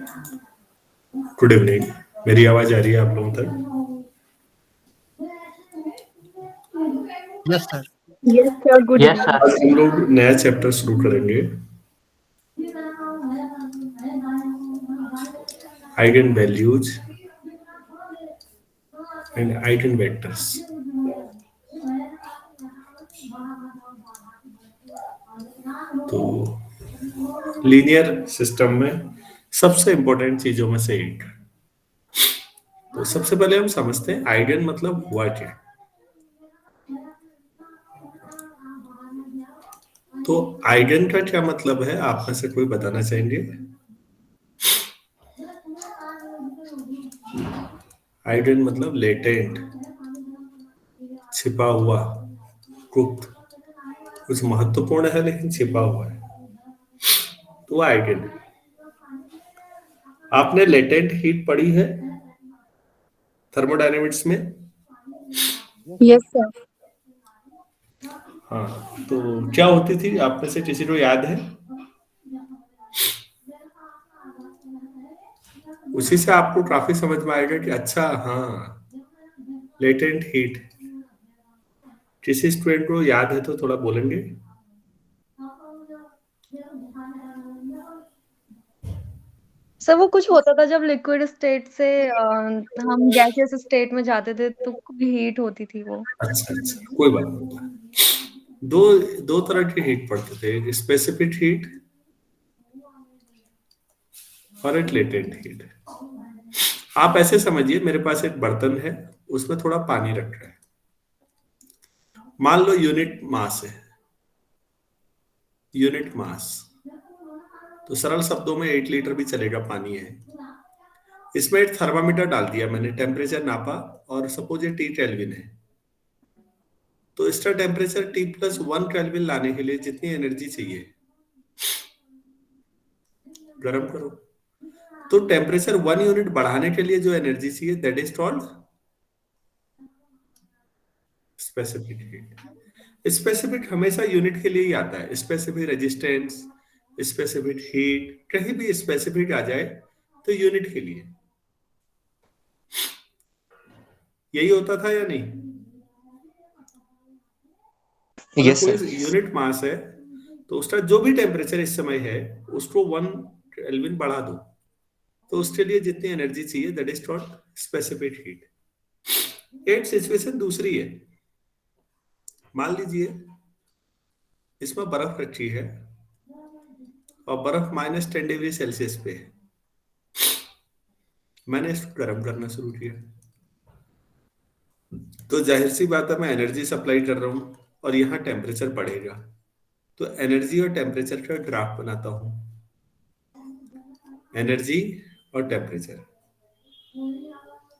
Good evening. मेरी आवाज आ रही है आप लोगों तक? Yes sir. Yes sir, good yes evening. Sir. आज हम लोग नया चैप्टर शुरू करेंगे, eigen values and eigen vectors. तो लीनियर सिस्टम में सबसे इंपॉर्टेंट चीजों में से एक। तो सबसे पहले हम समझते हैं आइगन मतलब हुआ क्या। तो आइगन का क्या मतलब है, आप में से कोई बताना चाहेंगे? आइगन मतलब लेटेंट, छिपा हुआ, गुप्त, कुछ महत्वपूर्ण है लेकिन छिपा हुआ है, तो वो आइगन है। आपने लेटेंट हीट पढ़ी है थर्मोडायनेमिक्स में? Yes sir. हाँ, तो क्या होती थी, आप में से किसी को याद है? उसी से आपको काफी समझ में आएगा कि अच्छा हाँ, लेटेंट हीट। किसी स्टूडेंट को याद है तो थोड़ा बोलेंगे? सर वो कुछ होता था जब लिक्विड स्टेट से हम गैसियस स्टेट में जाते थे तो हीट होती थी वो। अच्छा अच्छा, कोई बात नहीं। दो दो तरह की हीट पढ़ते थे, एक स्पेसिफिक हीट और एक लेटेंट हीट। आप ऐसे समझिए, मेरे पास एक बर्तन है, उसमें थोड़ा पानी रखा है, मान लो यूनिट मास है, यूनिट मास। तो सरल शब्दों में 8 लीटर भी चलेगा, पानी है। इसमें एक थर्मामीटर डाल दिया मैंने, टेम्परेचर नापा, और सपोज ये टी केल्विन है। तो इसका टेम्परेचर T+1 केल्विन लाने के लिए जितनी एनर्जी चाहिए, गर्म करो। तो टेम्परेचर 1 यूनिट बढ़ाने के लिए जो एनर्जी चाहिए, that is called specific heat. Specific हमेशा यूनिट के लिए ही आता है। स्पेसिफिक रेजिस्टेंस, स्पेसिफिक हीट, कहीं भी स्पेसिफिक आ जाए तो यूनिट के लिए। यही होता था या नहीं? अगर यस कोई सर। यूनिट मास है तो उसका जो भी टेम्परेचर इस समय है उसको 1 केल्विन बढ़ा दो, तो उसके लिए जितनी एनर्जी चाहिए, that is called specific heat. एक सिचुएशन दूसरी है, मान लीजिए इसमें बर्फ रखी है और बर्फ -10 डिग्री सेल्सियस पे है। मैंने इसको गर्म करना शुरू किया, तो जाहिर सी बात है मैं एनर्जी सप्लाई कर रहा हूं और यहाँ टेम्परेचर बढ़ेगा। तो एनर्जी और टेम्परेचर का ग्राफ बनाता हूं, एनर्जी और टेम्परेचर।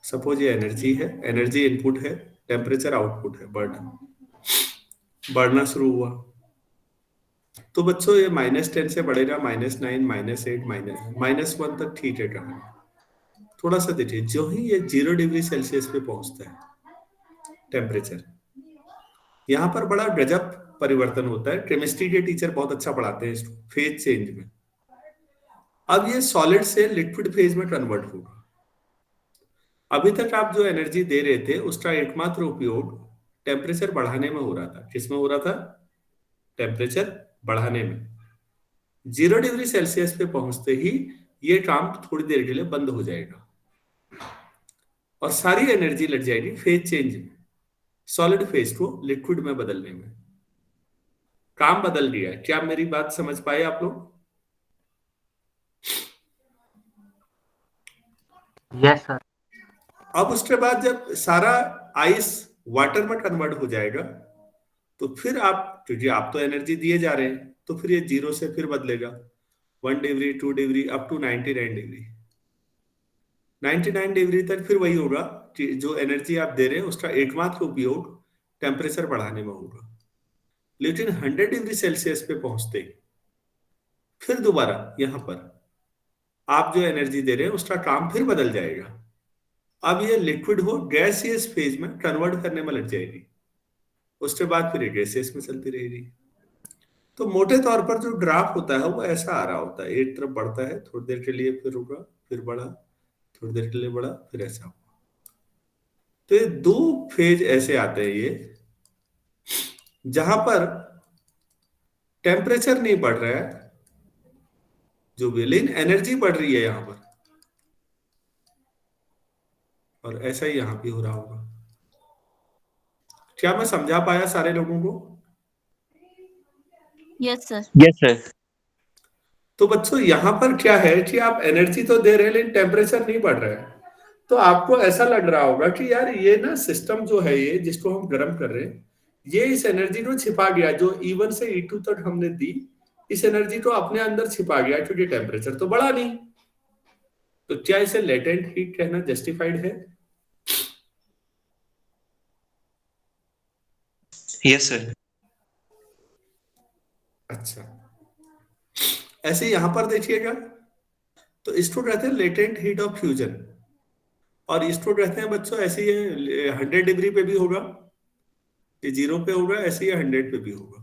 सपोज ये एनर्जी है, एनर्जी इनपुट है, टेम्परेचर आउटपुट है, बढ़ना शुरू हुआ। तो बच्चों ये -10 से बढ़ेगा, -9, -8, -1 तक ठीक है कहानी। थोड़ा सा देखिए, जो ही ये 0 डिग्री सेल्सियस पे पहुंचता है टेम्परेचर, यहाँ पर बड़ा गजब परिवर्तन होता है। केमिस्ट्री के टीचर बहुत अच्छा पढ़ाते हैं इसको, फेज चेंज में। अब ये सॉलिड से लिक्विड फेज में कन्वर्ट होगा। अभी तक आप जो एनर्जी दे रहे थे उसका एकमात्र उपयोग टेम्परेचर बढ़ाने में हो रहा था। किसमें हो रहा था? टेम्परेचर बढ़ाने में। 0 डिग्री सेल्सियस पे पहुंचते ही ये काम थोड़ी देर के लिए बंद हो जाएगा और सारी एनर्जी लग जाएगी फेज चेंज में, सॉलिड फेज को लिक्विड में बदलने में। काम बदल गया है। क्या मेरी बात समझ पाए आप लोग? Yes sir. अब उसके बाद जब सारा आइस वाटर में कन्वर्ट हो जाएगा, तो फिर आप, क्योंकि आप तो एनर्जी दिए जा रहे हैं, तो फिर ये 0 से फिर बदलेगा, 1 degree, 2 degree, up to 99 degree. 99 degree तक फिर वही होगा कि जो एनर्जी आप दे रहे हैं उसका एकमात्र उपयोग टेम्परेचर बढ़ाने में होगा। लेकिन 100 डिग्री सेल्सियस पे पहुंचते ही फिर दोबारा यहां पर आप जो एनर्जी दे रहे हैं उसका काम फिर बदल जाएगा। अब ये लिक्विड हो गैसियस फेज में कन्वर्ट करने में लग जाएगी, उसके बाद फिर ये गैसियस में चलती रहेगी। तो मोटे तौर पर जो ग्राफ होता है वो ऐसा आ रहा होता है, एक तरफ बढ़ता है थोड़ी देर के लिए, फिर रुका, फिर बढ़ा, थोड़ी देर के लिए बढ़ा, फिर ऐसा हुआ। तो ये दो फेज ऐसे आते हैं ये, जहां पर टेम्परेचर नहीं बढ़ रहा है जो भी, लेकिन एनर्जी बढ़ रही है यहां पर, और ऐसा ही यहां भी हो रहा होगा। क्या मैं समझा पाया सारे लोगों को? Yes sir. Yes sir. तो बच्चों यहां पर क्या है कि आप एनर्जी तो दे रहे हैं लेकिन टेम्परेचर नहीं बढ़ रहा है, तो आपको ऐसा लग रहा होगा कि यार ये ना सिस्टम जो है ये जिसको हम गर्म कर रहे हैं, ये इस एनर्जी को छिपा गया जो E1 से E2 तक हमने दी, इस एनर्जी को अपने अंदर छिपा गया क्योंकि टेम्परेचर तो बढ़ा नहीं। तो क्या इसे लेटेंट हीट कहना जस्टिफाइड है? Yes sir. अच्छा, ऐसे यहां पर देखिएगा, तो इसको कहते हैं लेटेंट हीट ऑफ फ्यूजन, और इसको कहते हैं बच्चों ऐसे ही 100 डिग्री पे भी होगा, ये 0 पे होगा, ऐसे ही 100 पे भी होगा।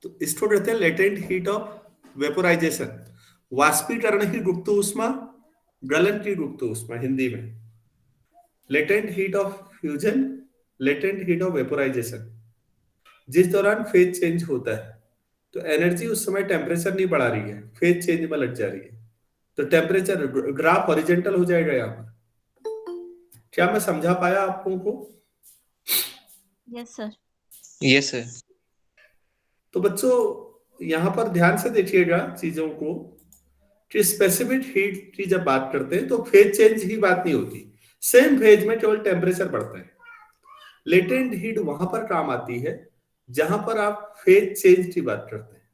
तो इसको कहते हैं लेटेंट हीट ऑफ वेपोराइजेशन, वाष्पीकरण की गुप्त ऊष्मा, गलन की गुप्त ऊष्मा हिंदी में। Latent heat of fusion, latent heat of vaporisation, जिस दौरान फेज चेंज होता है, तो एनर्जी उस समय टेम्परेचर नहीं बढ़ा रही है, फेज चेंज में लग जा रही है, तो टेम्परेचर ग्राफ हॉरिजॉन्टल हो जाएगा यहाँ पर। क्या मैं समझा पाया आप लोगों को? Yes sir. Yes sir. तो बच्चों यहां पर ध्यान से देखिएगा चीजों को, कि स्पेसिफिक हीट की जब बात करते हैं तो फेज चेंज ही बात नहीं होती, सेम फेज में केवल टेम्परेचर बढ़ता है। लेटेंट हीट वहां पर काम आती है जहां पर आप फेज चेंज की बात करते हैं।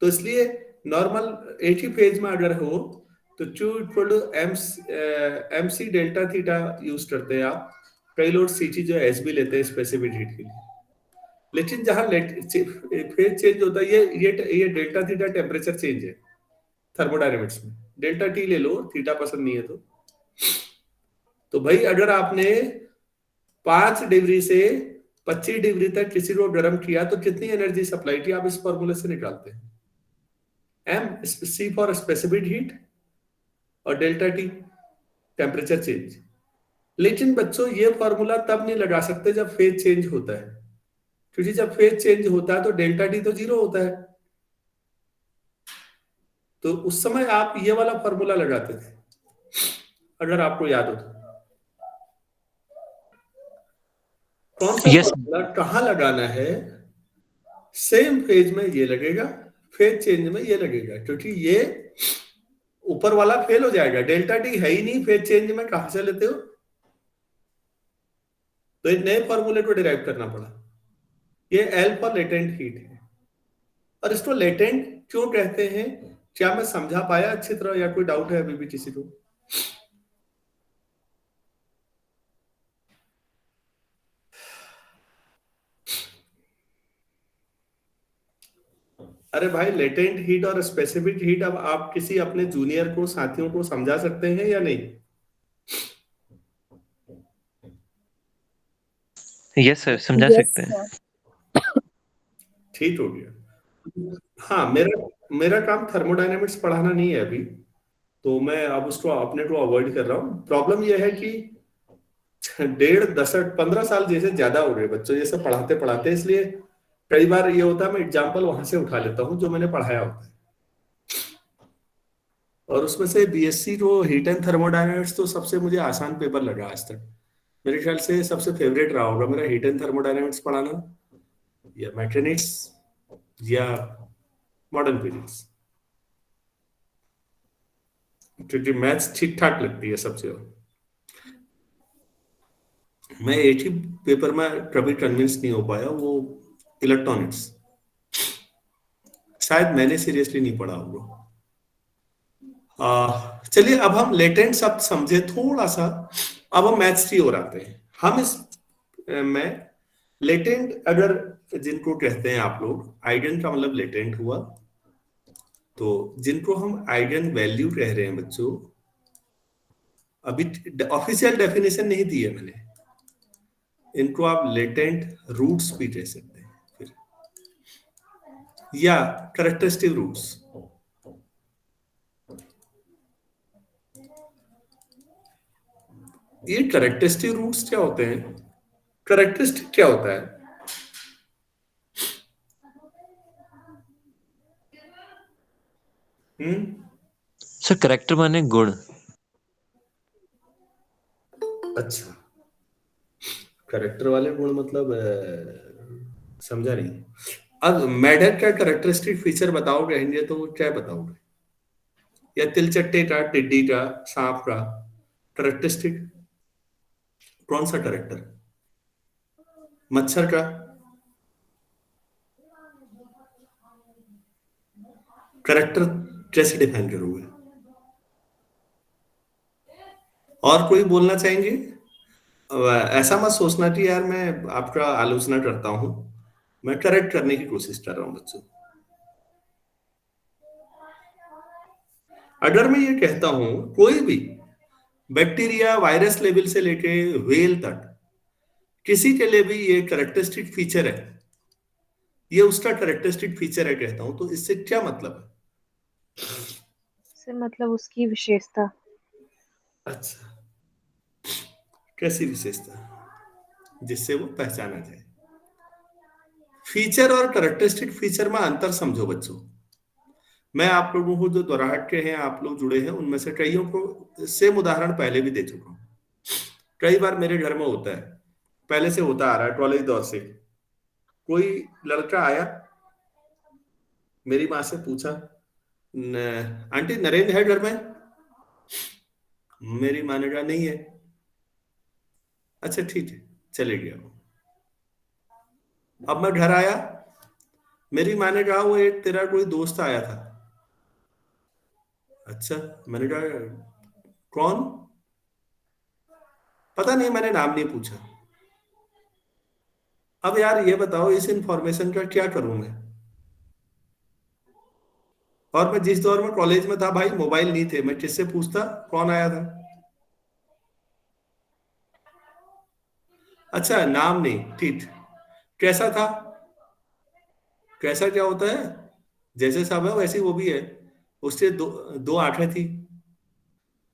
तो इसलिए नॉर्मल एक ही फेज में अगर हो तो Q=mc डेल्टा थीटा यूज करते हैं आप, कई लोग सीटी जो एस भी लेते हैं स्पेसिफिक हीट के लिए। लेकिन जहां फेज चेंज होता है, ये डेल्टा थीटा टेम्परेचर चेंज है थर्मोडायनेमिक्स में, डेल्टा टी ले लो, थीटा पसंद नहीं है तो भाई अगर आपने 5 डिग्री से 25 डिग्री तक किसी को गर्म किया तो कितनी एनर्जी सप्लाई की, आप इस फॉर्मूले से निकालते हैं, M C for specific heat और डेल्टा टी टेम्परेचर चेंज। लेकिन बच्चों ये फॉर्मूला तब नहीं लगा सकते जब फेज चेंज होता है, क्योंकि जब फेज चेंज होता है तो डेल्टा टी तो 0 होता है, तो उस समय आप ये वाला फॉर्मूला लगाते थे, अगर आपको याद हो तो। कौन सा यस। फॉर्मूला कहाँ लगाना है? सेम फेज में ये लगेगा, फेज चेंज में ये लगेगा, क्योंकि ये ऊपर वाला फेल हो जाएगा, डेल्टा टी है ही नहीं, फेज चेंज में कहां से लेते हो? तो एक नए फॉर्मूले को डिराइव करना पड़ा, ये एल फॉर लेटेंट हीट है। और इसको लेटेंट क्यों कहते हैं, क्या मैं समझा पाया अच्छी तरह, या कोई डाउट है अभी भी किसी को? अरे भाई, लेटेंट हीट और स्पेसिफिक हीट अब आप किसी अपने जूनियर को, साथियों को समझा सकते हैं या नहीं? यस सर, समझा यस सकते हैं। सर। ठीक हो गया। हाँ, मेरा काम थर्मोडायनेमिक्स पढ़ाना नहीं है अभी, तो मैं अब उसको अपने को अवॉइड कर रहा हूँ। प्रॉब्लम यह है कि 15 साल जैसे ज्यादा हो गए बच्चों ये सब पढ़ाते पढ़ाते, इसलिए कई बार ये होता है मैं एग्जाम्पल वहां से उठा लेता हूँ जो मैंने पढ़ाया होता है। और उसमें से बीएससी को हीट एंड थर्मोडायनेमिक्स तो सबसे मुझे आसान पेपर लगा आज तक, मेरे ख्याल से सबसे फेवरेट रहा होगा मेरा हीट एंड थर्मोडायनेमिक्स पढ़ाना, या मैकेनिक्स, या मॉडर्न फिजिक्स, क्योंकि मैथ्स ठीक ठाक लगती है सबसे। मैं एक ही पेपर में कभी कन्विंस नहीं हो पाया, वो इलेक्ट्रॉनिक्स, शायद मैंने सीरियसली नहीं पढ़ा होगा। चलिए अब हम लेटेंट शब्द समझे थोड़ा सा, अब हम मैथ्स की ओर आते हैं। हम इस में लेटेंट, अगर जिनको कहते हैं आप लोग, आइगन का मतलब लेटेंट हुआ, तो जिनको हम आइगन वैल्यू कह रहे हैं बच्चों, अभी ऑफिशियल डेफिनेशन नहीं दी है मैंने, इनको आप लेटेंट रूट्स भी कह सकते हैं। या करेक्टरिस्टिक रूट्स। ये करेक्टरिस्टिक रूट्स क्या होते हैं? करेक्टरिस्टिक क्या होता है? सर करेक्टर माने गुण। अच्छा, करेक्टर वाले गुण मतलब समझा नहीं। अब मेढक का करेक्टरिस्टिक फीचर बताओगे कहेंगे तो क्या बताओगे? या तिलचट्टे का, टिड्डी का, सांप का करेक्टरिस्टिक कौन सा करेक्टर? मच्छर का? करेक्टर कैसे डिफाइन करोगे? और कोई बोलना चाहेंगे? ऐसा मत सोचना कि यार मैं आपका आलोचना करता हूं, मैं करेक्ट करने की कोशिश कर रहा हूं बच्चों। अगर मैं ये कहता हूं कोई भी बैक्टीरिया वायरस लेवल से लेके व्हेल तक किसी के लिए भी ये करेक्टरिस्टिक फीचर है, ये उसका करेक्टरिस्टिक फीचर है कहता हूं, तो इससे क्या मतलब है? से मतलब उसकी विशेषता। अच्छा, कैसी विशेषता जिससे वो पहचाना जाए? फीचर और करेक्टरिस्टिक फीचर में अंतर समझो बच्चों। मैं आप लोगों को जो दोराहट के हैं, आप लोग जुड़े हैं, उनमें से कईयों को सेम उदाहरण पहले भी दे चुका हूं। कई बार मेरे घर में होता है, पहले से होता आ रहा है, कॉलेज दौर से। कोई लड़का आया, मेरी माँ से पूछा, आंटी नरेंद्र है घर में? मेरी माँ ने कहा नहीं है। अच्छा ठीक है, चले गया वो। अब मैं घर आया, मेरी माँ ने कहा वो एक तेरा कोई दोस्त आया था। अच्छा, मैंने कहा कौन? पता नहीं, मैंने नाम नहीं पूछा। अब यार ये बताओ इस इंफॉर्मेशन का क्या करूं मैं? और मैं जिस दौर में कॉलेज में था भाई, मोबाइल नहीं थे, मैं किससे पूछता कौन आया था? अच्छा, नाम नहीं, ठीक। कैसा था? कैसा क्या होता है? जैसे सब है वैसे ही वो भी है। उससे दो आंखें थी।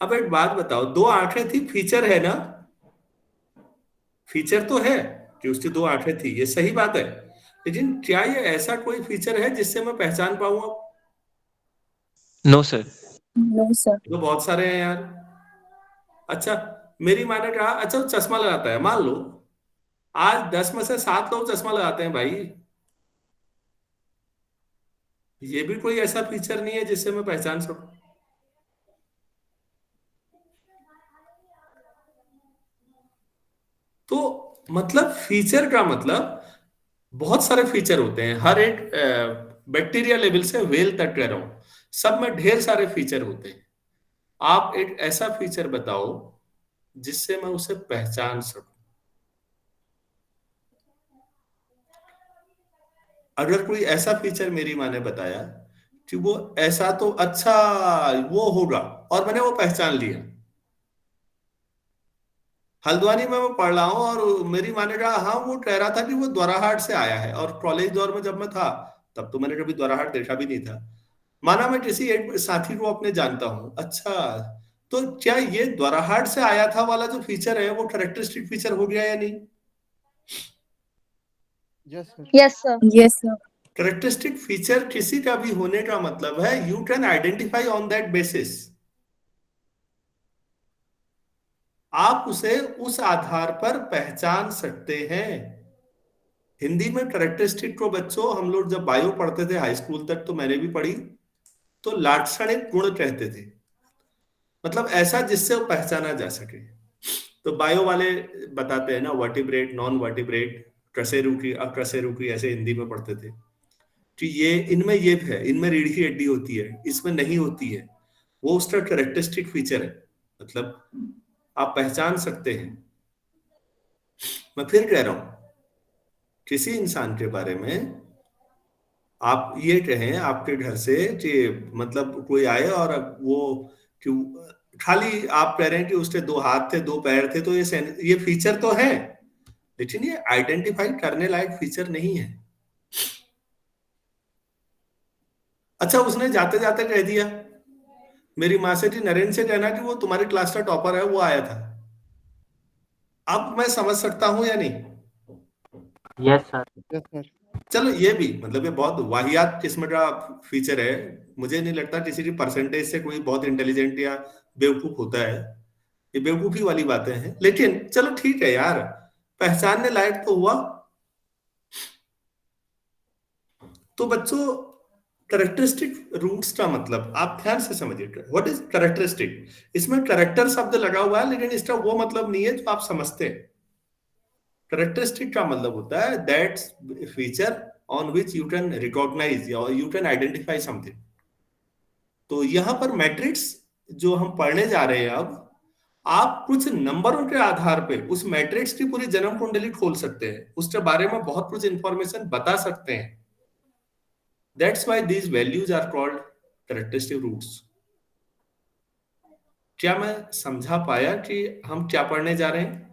अब एक बात बताओ, दो आंखें थी फीचर है ना? फीचर तो है कि उसकी दो आंखें थी, ये सही बात है। लेकिन क्या ये ऐसा कोई फीचर है जिससे मैं पहचान पाऊंगा? No sir. No sir. तो बहुत सारे हैं यार। अच्छा, मेरी माँ ने कहा अच्छा वो चश्मा लगाता है, मान लो आज 10 में से 7 लोग चश्मा लगाते हैं भाई। ये भी कोई ऐसा फीचर नहीं है जिससे मैं पहचान सकूं। तो मतलब फीचर का मतलब बहुत सारे फीचर होते हैं, हर एक बैक्टीरिया लेवल से व्हेल तक कह रहा हूं, सब में ढेर सारे फीचर होते हैं। आप एक ऐसा फीचर बताओ जिससे मैं उसे पहचान सकूं। अगर कोई ऐसा फीचर मेरी माँ ने बताया कि वो ऐसा तो अच्छा वो होगा, और मैंने वो पहचान लिया। हल्द्वानी में मैं पढ़ रहा हूँ और मेरी माँ ने कहा हाँ वो कह रहा था कि वो द्वाराहाट से आया है, और कॉलेज दौर में जब मैं था तब तो मैंने कभी द्वाराहाट देखा भी नहीं था। माना मैं किसी एक साथी को अपने जानता हूँ। अच्छा, तो क्या ये द्वाराहाट से आया था वाला जो फीचर है वो करेक्टरिस्टिक फीचर हो गया या नहीं? Yes sir. Yes sir. Yes sir. Characteristic feature किसी का भी होने का मतलब है you can identify on that basis. आप उसे उस आधार पर पहचान सकते हैं। हिंदी में करेक्टरिस्टिक को बच्चों हम लोग जब बायो पढ़ते थे हाई स्कूल तक, तो मैंने भी पढ़ी, तो लाक्षणिक गुण कहते थे। मतलब ऐसा जिससे वो पहचाना जा सके। तो बायो वाले बताते हैं ना, वर्टिब्रेट, नॉन वर्टिब्रेट, कशेरुकी, अकशेरुकी, ऐसे हिंदी में पढ़ते थे कि ये इनमें ये है, इनमें रीढ़ की हड्डी होती है, इसमें नहीं होती है। वो उसका करेक्टरिस्टिक फीचर है, मतलब आप पहचान सकते हैं। मैं फिर कह रहा हूं, किसी इंसान के बारे में आप ये कहें आपके घर से कि मतलब कोई आए और वो कि खाली आप कह रहे हैं कि उसके 2 हाथ थे, 2 पैर थे, तो ये फीचर तो है, लेकिन ये आइडेंटिफाई करने लायक फीचर नहीं है। अच्छा, उसने जाते जाते कह दिया मेरी माँ से कि नरेंद्र से कहना कि वो तुम्हारी क्लास का टॉपर है, वो आया था। अब मैं समझ सकता हूं या नहीं? Yes sir. Yes sir. चलो ये भी मतलब ये बहुत वाहियात किस्म का फीचर है। मुझे नहीं लगता किसी की परसेंटेज से कोई बहुत इंटेलिजेंट या बेवकूफ होता है। ये बेवकूफी वाली बातें हैं, लेकिन चलो ठीक है यार, पहचानने लायक तो हुआ। तो बच्चों, करेक्टरिस्टिक रूट्स का मतलब आप ध्यान से समझिए, व्हाट इज करेक्टरिस्टिक। इसमें करेक्टर शब्द लगा हुआ है, लेकिन इसका वो मतलब नहीं है जो आप समझते हैं। करेक्टरिस्टिक का मतलब होता है that feature on which you can recognise और यू कैन आइडेंटिफाई समथिंग। तो यहां पर मैट्रिक्स जो हम पढ़ने जा रहे हैं अब, आप कुछ नंबरों के आधार पे उस मैट्रिक्स की पूरी जन्म कुंडली खोल सकते हैं, उसके बारे में बहुत कुछ इंफॉर्मेशन बता सकते हैं। That's why these values are called characteristic roots. क्या मैं समझा पाया कि हम क्या पढ़ने जा रहे हैं?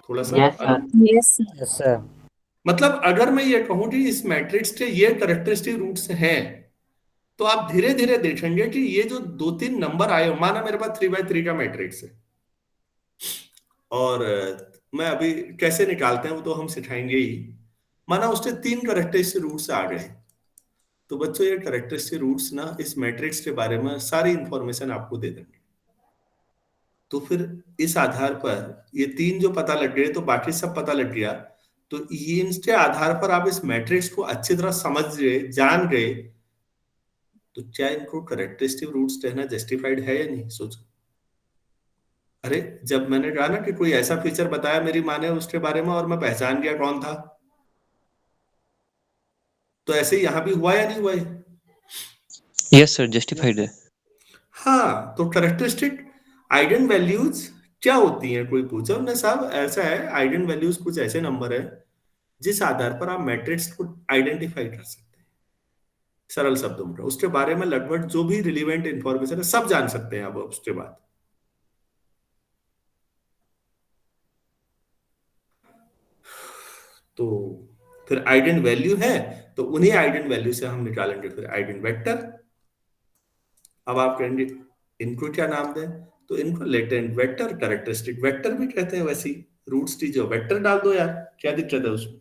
थोड़ा सा yes sir. Yes yes sir. मतलब अगर मैं ये कहूं कि इस मैट्रिक्स के ये कैरेक्टरिस्टिक रूट्स हैं, तो आप धीरे धीरे देखेंगे कि ये जो 2-3 नंबर आए, माना मेरे पास 3x3 का मैट्रिक्स है, और मैं अभी कैसे निकालते हैं वो तो हम सिखाएंगे ही। माना उसके 3 कैरेक्टरिस्टिक रूट्स आ गए, तो बच्चों ये कैरेक्टरिस्टिक रूट्स ना इस मैट्रिक्स के बारे में सारी इंफॉर्मेशन आपको दे देंगे। तो फिर इस आधार पर ये 3 जो पता लग गए तो बाकी सब पता लग गया। तो ये इनके आधार पर आप इस मैट्रिक्स को अच्छी तरह समझ गए, जान गए, तो क्या इनको कैरेक्टरिस्टिक रूट्स कहना जस्टिफाइड है या नहीं? सोचो। अरे जब मैंने कहा ना कि कोई ऐसा फीचर बताया मेरी माँ ने उसके बारे में और मैं पहचान गया कौन था, तो ऐसे ही यहां भी हुआ या नहीं हुआ है? यस सर, जस्टिफाइड है। हाँ, तो कैरेक्टरिस्टिक आइगन वैल्यूज क्या होती हैं? कोई पूछा उन्हें, साहब ऐसा है, आइगन वैल्यूज कुछ ऐसे नंबर है जिस आधार पर आप मैट्रिक्स को आइडेंटिफाई कर सकते हैं। सरल शब्दों में उसके बारे में लगभग जो भी रिलीवेंट इंफॉर्मेशन है सब जान सकते हैं आप उसके बाद। तो फिर आइगन वैल्यू है, तो उन्हीं आइगन वैल्यू से हम निकालेंगे फिर आइगन वेक्टर। अब आप कहेंगे इनको क्या नाम दें? तो इनको लेटेंट वेक्टर, कैरेक्टरिस्टिक वेक्टर भी कहते हैं। वैसी रूट्स की जो वेक्टर डाल दो यार, क्या दिक्कत है उसमें?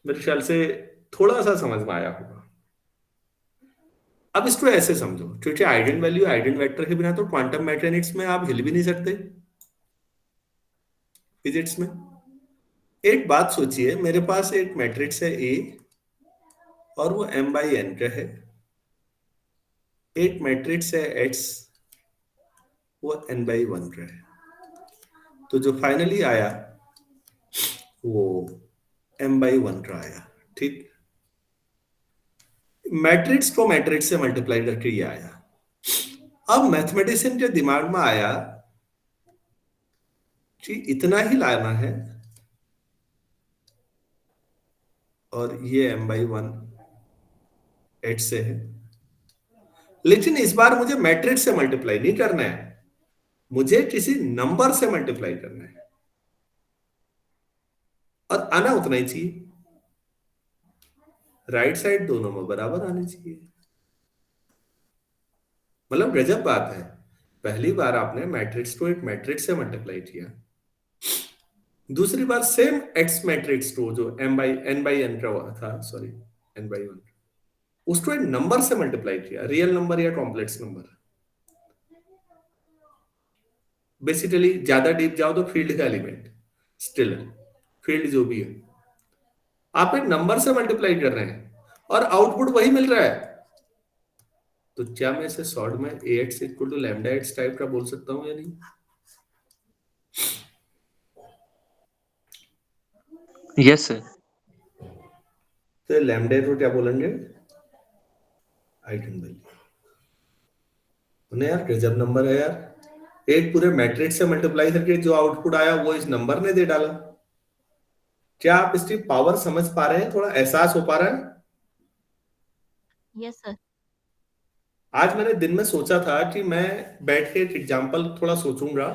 मेरे ख्याल से थोड़ा सा समझ में आया होगा। अब इसको ऐसे समझो, क्योंकि आइगन वैल्यू आइगन वेक्टर के बिना तो क्वांटम मैकेनिक्स में आप हिल भी नहीं सकते, फिजिक्स में। एक बात सोचिए, मेरे पास एक मैट्रिक्स है ए और वो m/n का है। एक मैट्रिक्स है x, वो n/1 का है। तो जो फाइनली आया वो m/1 का आया। ठीक, मैट्रिक्स को मैट्रिक्स से मल्टीप्लाई करके ये आया। अब मैथमेटिशियन के दिमाग में आया कि इतना ही लाना है और ये m/1 8 से है, लेकिन इस बार मुझे मैट्रिक्स से मल्टीप्लाई नहीं करना है, मुझे किसी नंबर से मल्टीप्लाई करना है, और आना उतना ही चाहिए। राइट साइड दोनों में बराबर आनी चाहिए। मतलब गजब बात है, पहली बार आपने मैट्रिक्स को एक मैट्रिक्स से मल्टीप्लाई किया, दूसरी बार सेम एक्स मैट्रिक्स को जो n/n का था, सॉरी n/1, उसको एक नंबर से मल्टीप्लाई किया, रियल नंबर या कॉम्प्लेक्स नंबर। बेसिकली ज्यादा डीप जाओ तो फील्ड का एलिमेंट, स्टिल फील्ड जो भी है, आप एक नंबर से मल्टीप्लाई कर रहे हैं और आउटपुट वही मिल रहा है। तो क्या मैं इसे शॉर्ट में ax equal to lambda x type का बोल सकता हूं या नहीं? Yes sir. तो लैम्डा को क्या बोलेंगे? Eigen value. यार गजब नंबर है यार, एक पूरे मैट्रिक्स से मल्टीप्लाई करके जो आउटपुट आया वो इस नंबर ने दे डाला। क्या आप इसकी पावर समझ पा रहे हैं? थोड़ा एहसास हो पा रहा है? यस सर आज मैंने दिन में सोचा था कि मैं बैठ के एक एग्जाम्पल थोड़ा सोचूंगा,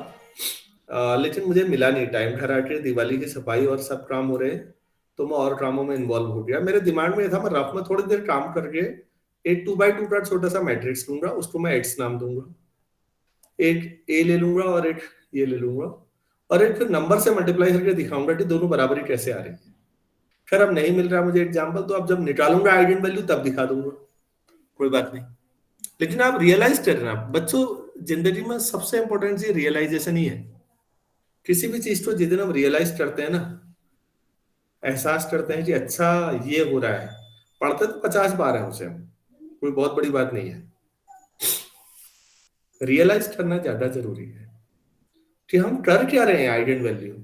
लेकिन मुझे मिला नहीं टाइम। घर आके दिवाली की सफाई और सब काम हो रहे हैं, तो मैं और कामों में इन्वॉल्व हो गया। मेरे दिमाग में ये था मैं रफ में थोड़ी देर काम करके एक 2x2 का छोटा सा मैट्रिक्स लूंगा, उसको मैं एक्स नाम दूंगा, एक ए ले लूंगा और एक ये ले लूंगा, और एक फिर नंबर से मल्टीप्लाई करके दिखाऊंगा कि दोनों बराबरी कैसे आ रही है। खैर अब नहीं मिल रहा मुझे एग्जाम्पल, तो अब जब निकालूंगा आइगन वैल्यू तब दिखा दूंगा, कोई बात नहीं। लेकिन आप रियलाइज करना बच्चों, जिंदगी में सबसे इंपॉर्टेंट चीज रियलाइजेशन ही है। किसी भी चीज को जिस दिन हम रियलाइज करते हैं ना, एहसास करते हैं कि अच्छा ये हो रहा है, पढ़ते तो 50 बार है उसे हम, कोई बहुत बड़ी बात नहीं है। रियलाइज करना ज्यादा जरूरी है कि हम कर क्या रहे हैं आइगन वैल्यू।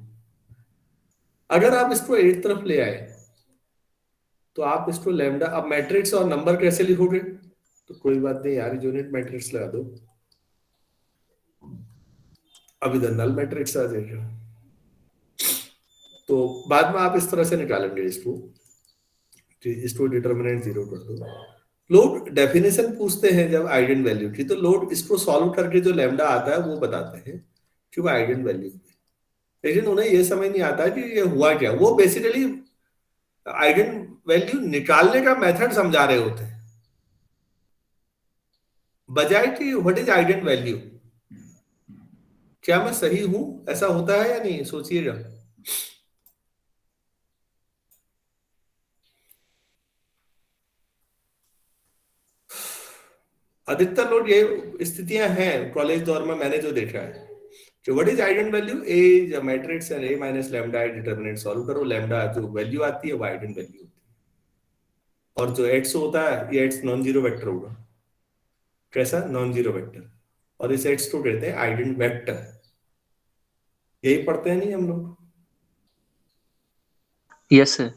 अगर आप इसको एक तरफ ले आए तो आप इसको लैम्डा, अब मैट्रिक्स और नंबर कैसे लिखोगे, तो कोई बात नहीं यार, यूनिट मैट्रिक्स लगा दो, अब इधर नल मैट्रिक्स आ जाएगा। तो बाद में आप इस तरह से निकालेंगे इसको, इसको डिटर्मिनेंट 0 कर दो। लोग डेफिनेशन पूछते हैं जब आइगन वैल्यू की, तो लोग इसको सॉल्व करके जो लैम्डा आता है वो बताते हैं कि वो आइगन वैल्यू है, लेकिन उन्हें ये समझ नहीं आता कि ये हुआ क्या। वो बेसिकली आइगन वैल्यू निकालने का मेथड समझा रहे होते हैं, बजाय कि व्हाट इज आइगन वैल्यू। क्या मैं सही हूं, ऐसा होता है या नहीं, सोचिएगा। अधिकतर लोग ये स्थितियां हैं कॉलेज दौर में, मैंने जो देखा है कि what is eigen value, A matrix and A minus lambda determinant solve करो, लैम्डा जो वैल्यू आती है वो आइगन वैल्यू होती है, और जो एक्स होता है ये एक्स नॉन जीरो वेक्टर होगा। कैसा नॉन जीरो वेक्टर, और इस एक्स को कहते हैं आइगन वेक्टर। यही पढ़ते हैं नहीं हम लोग। Yes, sir.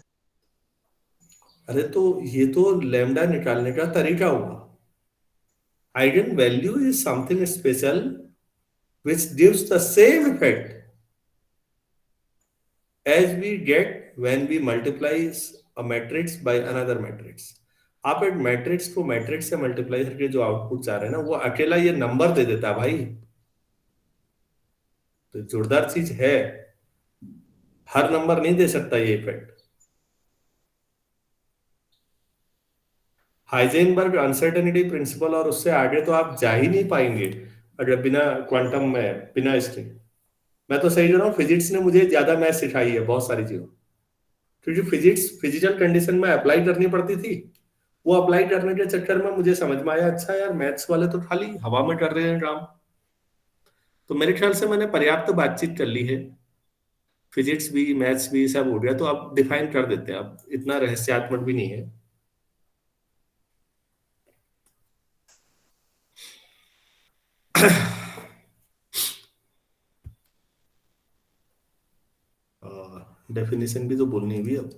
अरे तो ये तो लैम्डा निकालने का तरीका हुआ। Eigen value is something special which gives the same effect as we get when we multiply a matrix by another matrix। आप एक मैट्रिक्स को मैट्रिक्स से मल्टीप्लाई करके जो आउटपुट चाह रहे हैं ना, वो अकेला ये नंबर दे देता है भाई। तो जोरदार चीज है, हर नंबर नहीं दे सकता ये इफेक्ट। हाइजेनबर्ग अनसर्टेनिटी प्रिंसिपल और उससे आगे तो आप जा ही नहीं पाएंगे अगर बिना क्वांटम में, बिना इसके। मैं तो सही कह रहा हूँ, फिजिक्स ने मुझे ज्यादा मैथ सिखाई है बहुत सारी चीजों, क्योंकि फिजिक्स फिजिकल कंडीशन में अप्लाई करनी पड़ती थी। वो अप्लाई करने के चक्कर में मुझे समझ में आया, अच्छा यार मैथ्स वाले तो खाली हवा में कर रहे हैं काम। तो मेरे ख्याल से मैंने पर्याप्त बातचीत कर ली है, फिजिक्स भी मैथ्स भी सब हो गया, तो आप डिफाइन कर देते हैं, अब इतना रहस्यात्मक भी नहीं है। डेफिनेशन भी तो बोलनी भी अब,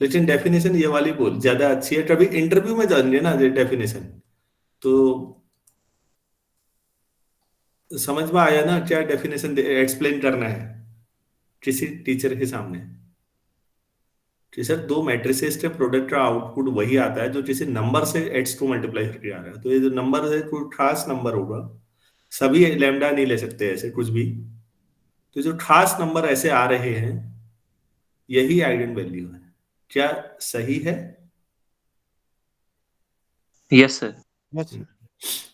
लेकिन डेफिनेशन ये वाली बोल ज्यादा अच्छी है। कभी इंटरव्यू में जानिए ना ये डेफिनेशन, तो समझ में आया ना क्या डेफिनेशन एक्सप्लेन करना है किसी टीचर के सामने। कि सर दो मैट्रिसेस के प्रोडक्ट का आउटपुट वही आता है जो किसी नंबर से एक्स को मल्टीप्लाई करके आ रहा है। तो ये जो नंबर है कोई खास नंबर होगा, सभी लैम्डा नहीं ले सकते ऐसे कुछ भी। तो जो खास नंबर ऐसे आ रहे हैं यही आइगन वैल्यू है। क्या सही है? Yes, sir. Yes, sir.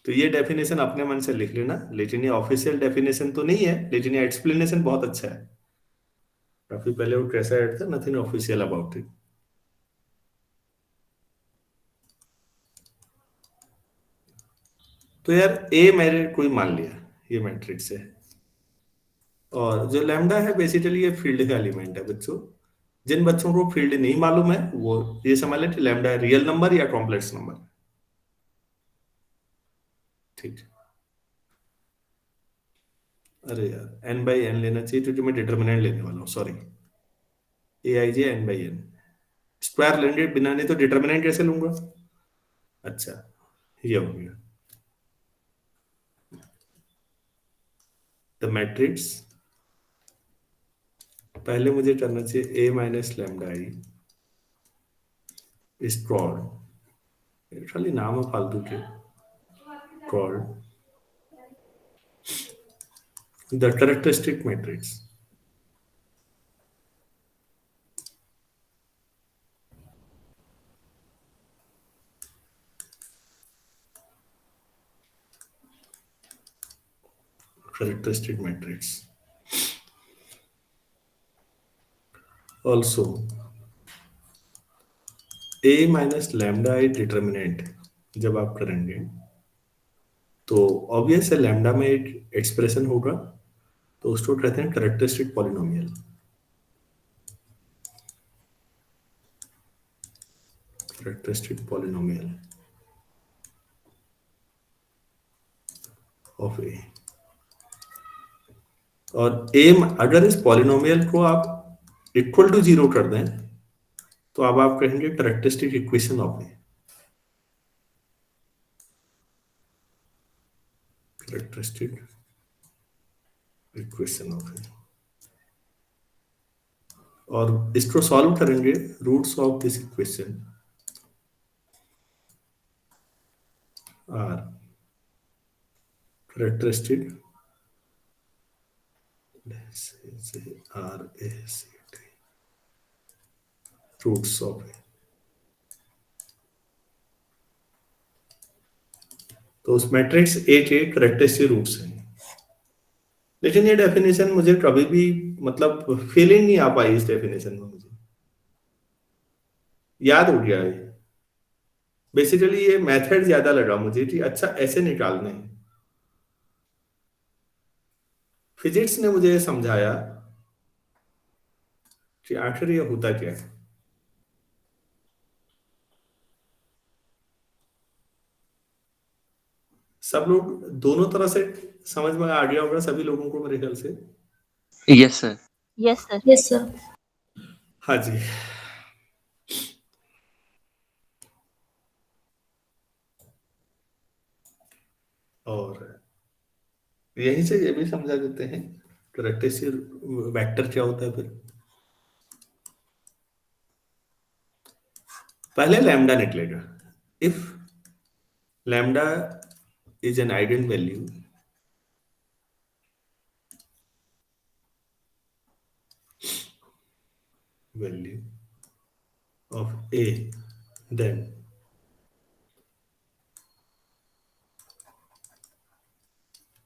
तो ये डेफिनेशन अपने मन से लिख लेना, लेकिन ये ऑफिशियल डेफिनेशन तो नहीं है, लेकिन ये एक्सप्लेनेशन बहुत अच्छा है। काफी पहले वो कैसा ऐड था, नथिंग ऑफिशियल अबाउट इट। तो यार ए मैंने कोई मान लिया ये मैट्रिक्स है, और जो लैम्डा है बेसिकली ये फील्ड का एलिमेंट है बच्चों। जिन बच्चों को फील्ड नहीं मालूम है वो ये समझ ले कि लैम्डा रियल नंबर या कॉम्प्लेक्स नंबर। ठीक है। अरे यार एन बाई एन लेना चाहिए क्योंकि मैं डिटर्मिनेंट लेने वाला हूँ, sorry. A I J N by N square लेंगे बिना, नहीं तो डिटर्मिनेंट कैसे लूंगा। अच्छा ये हो गया द मैट्रिक्स। पहले मुझे करना चाहिए A minus lambda I is called, खाली नाम है फालतू के, called the characteristic matrix. characteristic matrix. Also, a minus lambda i determinant जब आप करेंगे तो ऑब्वियस है लैम्डा में एक एक्सप्रेशन होगा, तो उसको कहते हैं characteristic polynomial. Characteristic polynomial of A. और ए अगर इस पॉलिनोमियल को आप इक्वल टू 0 कर दें तो अब आप कहेंगे characteristic equation of A. Characteristic equation of A. और इसको सॉल्व करेंगे. Roots of this equation are characteristic roots of A. तो उस मैट्रिक्स ए के करेक्टरिस्टिक रूट्स हैं. लेकिन ये डेफिनेशन मुझे कभी भी मतलब फीलिंग नहीं आ पाई इस डेफिनेशन में. मुझे याद हो गया है. बेसिकली ये मेथड ज्यादा लगा मुझे कि अच्छा ऐसे निकालने हैं. फिजिक्स ने मुझे समझाया कि आखिर ये होता क्या है. सब लोग दोनों तरह से समझ में आ गया होगा सभी लोगों को मेरे ख्याल से. Yes sir. Yes sir. Yes, sir. हाँ जी. और यहीं से ये भी समझा देते हैं करेक्टरिस्टिक वेक्टर क्या होता है. फिर पहले लैम्डा निकलेगा. If lambda is an eigen value of A, then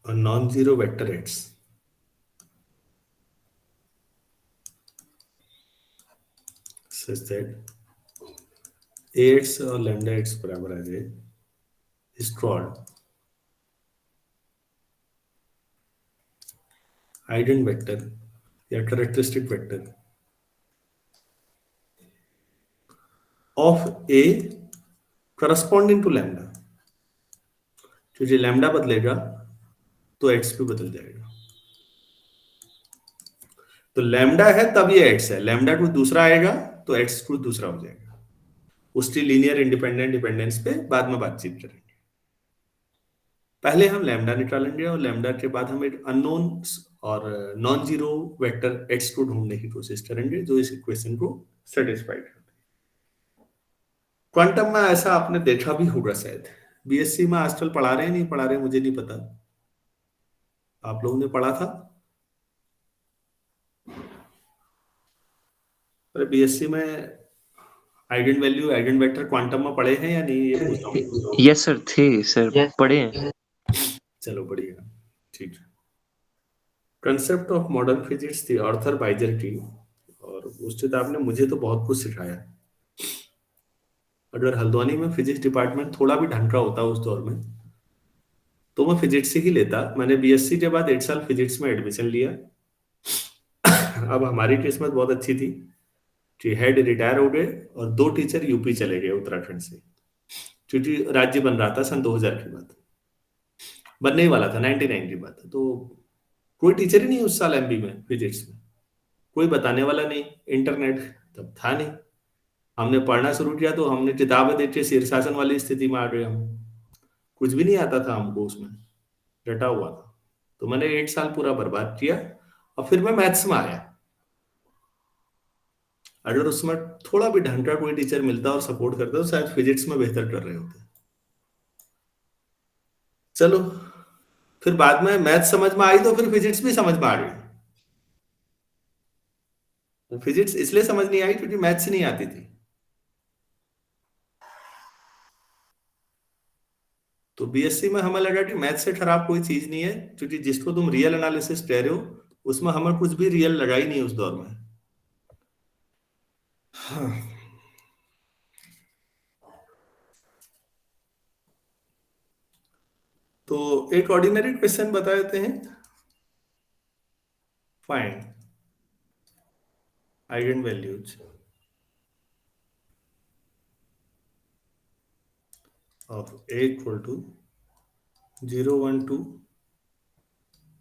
a non-zero vector X such that Ax और lambda x बराबर आ जाए is called eigenvector या characteristic vector of A corresponding to lambda. क्योंकि lambda बदलेगा तो x भी बदल जाएगा. तो lambda है तब ये x है. lambda कोई दूसरा आएगा तो x कोई दूसरा हो जाएगा. उसकी लीनियर इंडिपेंडेंट डिपेंडेंस पे बाद में बातचीत करेंगे. पहले हम लैम्डा निकालेंगे और लैम्डा के बाद हम एक अननोन और नॉन जीरो वेक्टर x को ढूंढने की कोशिश करेंगे जो इस इक्वेशन को सेटिस्फाई करते हैं. क्वांटम में ऐसा आपने देखा भी होगा शायद. बीएससी में आजकल पढ़ा रहे हैं नहीं पढ़ा रहे मुझे नहीं पता. आप लोगों ने पढ़ा था? अरे बीएससी में eigen value eigen vector quantum में पढ़े हैं या नहीं ये पूछ रहा हूं. यस सर थे सर. Yes. पढ़े हैं. चलो बढ़िया. ठीक है. कंसेप्ट ऑफ मॉडर्न फिजिक्स थी आर्थर बाइजर की. और उस किताब ने मुझे तो बहुत कुछ सिखाया. अगर हल्द्वानी में फिजिक्स डिपार्टमेंट थोड़ा भी ढंग का होता उस दौर में तो मैं फिजिक्स से ही लेता. मैंने बीएससी के बाद 1 साल फिजिक्स में एडमिशन लिया. अब हमारी किस्मत बहुत अच्छी थी कि हेड रिटायर हो गए और 2 टीचर यूपी चले गए उत्तराखंड से, क्योंकि राज्य बन रहा था सन 2000 की बात. बनने ही वाला था 99 की बात. तो कोई टीचर ही नहीं उस साल एमबी में फिजिक्स में. कोई बताने वाला नहीं. इंटरनेट तब था नहीं. हमने पढ़ना शुरू किया तो हमने किताबें देख के शीर्षासन वाली स्थिति में आ गए. हम कुछ भी नहीं आता था हमको उसमें. रटा हुआ था. तो मैंने 1 साल पूरा बर्बाद किया और फिर मैं मैथ्स में आया. अगर उसमें थोड़ा भी ढंग का कोई टीचर मिलता और सपोर्ट करता तो शायद फिजिक्स में बेहतर कर रहे होते. चलो फिर बाद में मैथ समझ में आई तो फिर फिजिक्स भी समझ में आ गई. फिजिक्स इसलिए समझ नहीं आई क्योंकि मैथ्स नहीं आती थी. तो बीएससी में हमें लगा कि मैथ से खराब कोई चीज नहीं है, क्योंकि जिसको तुम रियल एनालिसिस कह रहे हो उसमें हमें कुछ भी रियल लगा ही नहीं उस दौर में। हाँ। तो एक ऑर्डिनरी क्वेश्चन बता देते हैं। Find eigen values of a equal to 0 1 2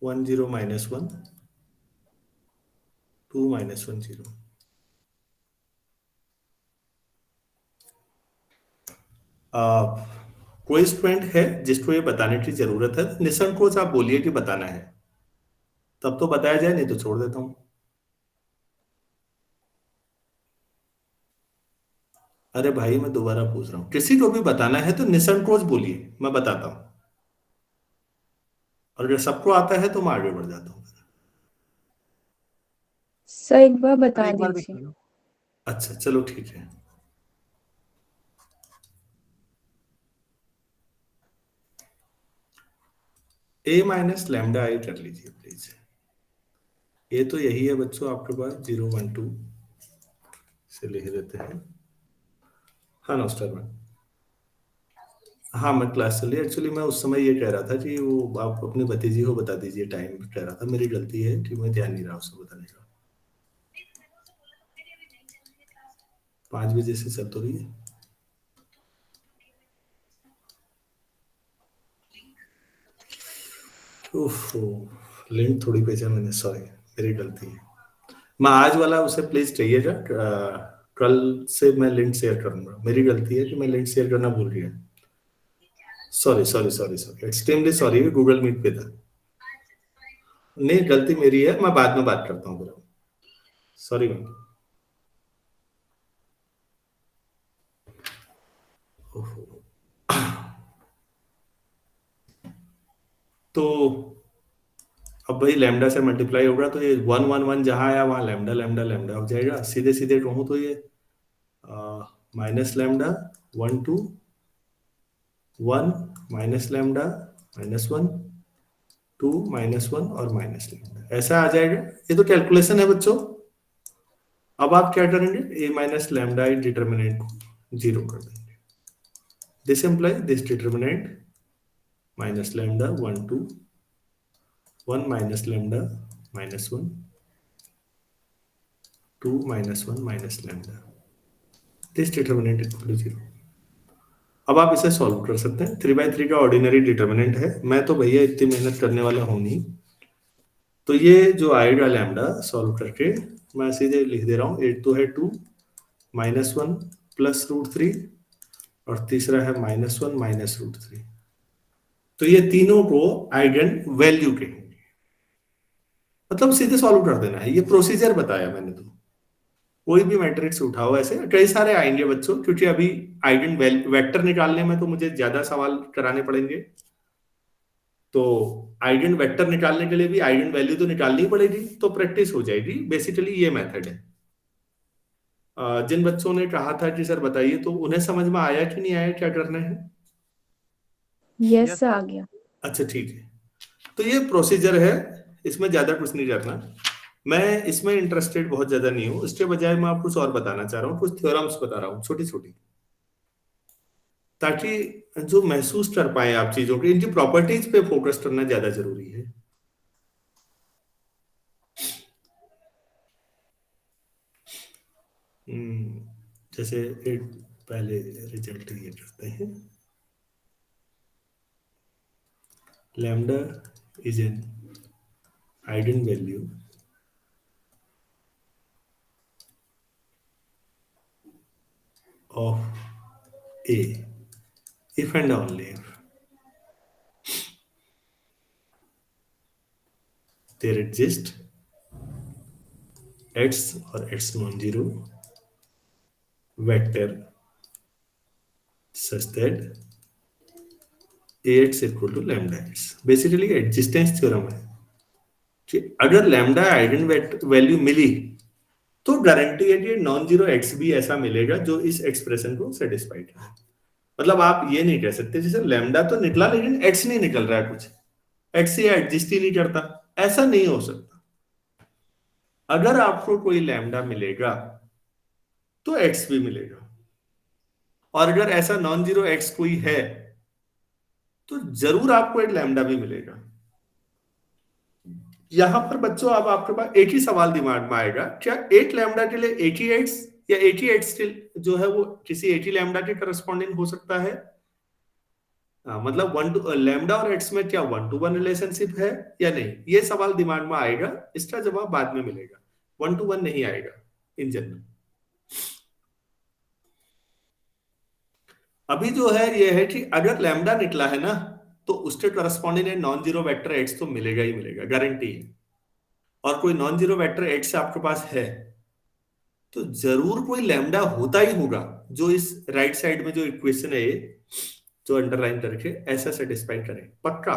1 0 minus 1 2 minus 1 0। कोई स्टूडेंट है जिसको ये बताने की जरूरत है, निसंकोच आप बोलिए कि बताना है, तब तो बताया जाए, नहीं तो छोड़ देता हूं। अरे भाई मैं दोबारा पूछ रहा हूं, किसी को भी बताना है तो निसंकोच बोलिए, मैं बताता हूं, और अगर सबको आता है तो मैं आगे बढ़ जाता हूं। सर एक बार बता दीजिए। अच्छा चलो ठीक है। a माइनस लैम्डा आई कर लीजिए प्लीज। ये तो यही है बच्चों आपके पास 0 1 2 से लिख देते हैं। हाँ नमस्कार मैम। हाँ मैं क्लास चलिए, एक्चुअली मैं उस समय ये कह रहा था कि वो आप अपनी भतीजी को बता दीजिए, टाइम कह रहा था, मेरी गलती है कि मैं ध्यान नहीं रहा उसको बताने का। 5 बजे से चल तो रही है। लिंक थोड़ी भेजा मैंने, सॉरी मेरी गलती है। मैं आज वाला उसे प्लीज चाहिएगा, कल से मैं लिंक शेयर करूंगा। मेरी गलती है कि मैं लिंक शेयर करना भूल गया। Sorry sorry sorry sorry, extremely sorry, Google Meet पे था। नहीं गलती मेरी है, मैं बाद में बात करता हूँ। Sorry ma'am. तो अब भाई लैम्डा से मल्टीप्लाई होगा तो ये 1 1 1 जहां आया वहां लैम्डा लैम्डा लैम्डा हो जाएगा। सीधे सीधे कहूं तो ये minus lambda 1 2 1 minus lambda minus 1 2 minus 1 और माइनस लैम्डा, ऐसा आ जाएगा। ये तो कैलकुलेशन है बच्चों। अब आप क्या करेंगे, a माइनस लैम्डा डिटर्मिनेंट को 0 कर देंगे। This imply this determinant minus lambda 1 2 1 minus lambda minus 1 2 minus 1 minus lambda, this determinant equal to 0। अब आप इसे सॉल्व कर सकते हैं। 3/3 का ऑर्डिनरी डिटर्मिनेंट है, मैं तो भैया इतनी मेहनत करने वाला हूं नहीं। तो ये जो आएगा लैम्डा सॉल्व करके मैं सीधे लिख दे रहा हूं। 8 तो है 2 माइनस 1 प्लस √3 और तीसरा है माइनस 1 माइनस √3। तो ये तीनों को आइगन वैल्यू कहेंगे, मतलब सीधे सॉल्व कर देना है। ये प्रोसीजर बताया मैंने। तो कोई भी मैट्रिक्स उठाओ, ऐसे कई सारे आएंगे बच्चों, क्योंकि अभी आइगन वेक्टर निकालने में तो मुझे ज्यादा सवाल कराने पड़ेंगे। तो आइगन वेक्टर निकालने के लिए भी आइगन वैल्यू तो निकालनी पड़ेगी, तो प्रैक्टिस हो जाएगी। बेसिकली ये मेथड है। जिन बच्चों ने कहा था कि सर बताइए, तो उन्हें समझ में आया कि नहीं आया, क्या करना है? यस आ गया। अच्छा ठीक है। तो ये प्रोसीजर है, इसमें ज्यादा कुछ नहीं करना। मैं इसमें इंटरेस्टेड बहुत ज्यादा नहीं हूं, इसके बजाय मैं आपको कुछ और बताना चाह रहा हूँ, कुछ थ्योरम्स बता रहा हूँ छोटी छोटी, ताकि जो महसूस कर पाए आप चीजों की, इनकी प्रॉपर्टीज पे फोकस करना ज्यादा जरूरी है। जैसे एक पहले रिजल्ट ये करते हैं। Lambda is an eigen value of A if and only if there exists x or x non-zero vector such that Ax equal to lambda x। Basically existence theorem है कि अगर लैम्डा आइगन वैल्यू मिली तो guarantee है कि non zero x भी ऐसा मिलेगा जो इस एक्सप्रेशन को सेटिस्फाई करे। मतलब आप ये नहीं कह सकते जैसे लैम्डा तो निकला लेकिन एक्स नहीं निकल रहा है, कुछ एक्स ये एडजस्ट ही नहीं करता, ऐसा नहीं हो सकता। अगर आपको कोई लैम्डा मिलेगा तो एक्स भी मिलेगा, और अगर ऐसा नॉन जीरो एक्स कोई है तो जरूर आपको एक लैम्डा भी मिलेगा। यहां पर बच्चों अब आपके पास एक ही सवाल दिमाग में आएगा, क्या एक लैम्डा के लिए एक ही एक्स या एक ही एक्स जो है वो किसी एक ही लैम्डा के करस्पॉन्डिंग हो सकता है? मतलब वन टू लैम्डा और एक्स में क्या 1-to-1 रिलेशनशिप है या नहीं, ये सवाल दिमाग में आएगा। इसका जवाब बाद में मिलेगा, 1-to-1 नहीं आएगा इन जनरल। अभी जो है ये है कि अगर लैम्डा निकला है ना तो उसके corresponding non zero vector x तो मिलेगा ही मिलेगा, गारंटी है। और कोई नॉन जीरो वेक्टर एक्स आपके पास है तो जरूर कोई लैम्डा होता ही होगा जो इस राइट साइड में जो इक्वेशन है जो अंडरलाइन करके ऐसा सेटिस्फाई करे, पक्का।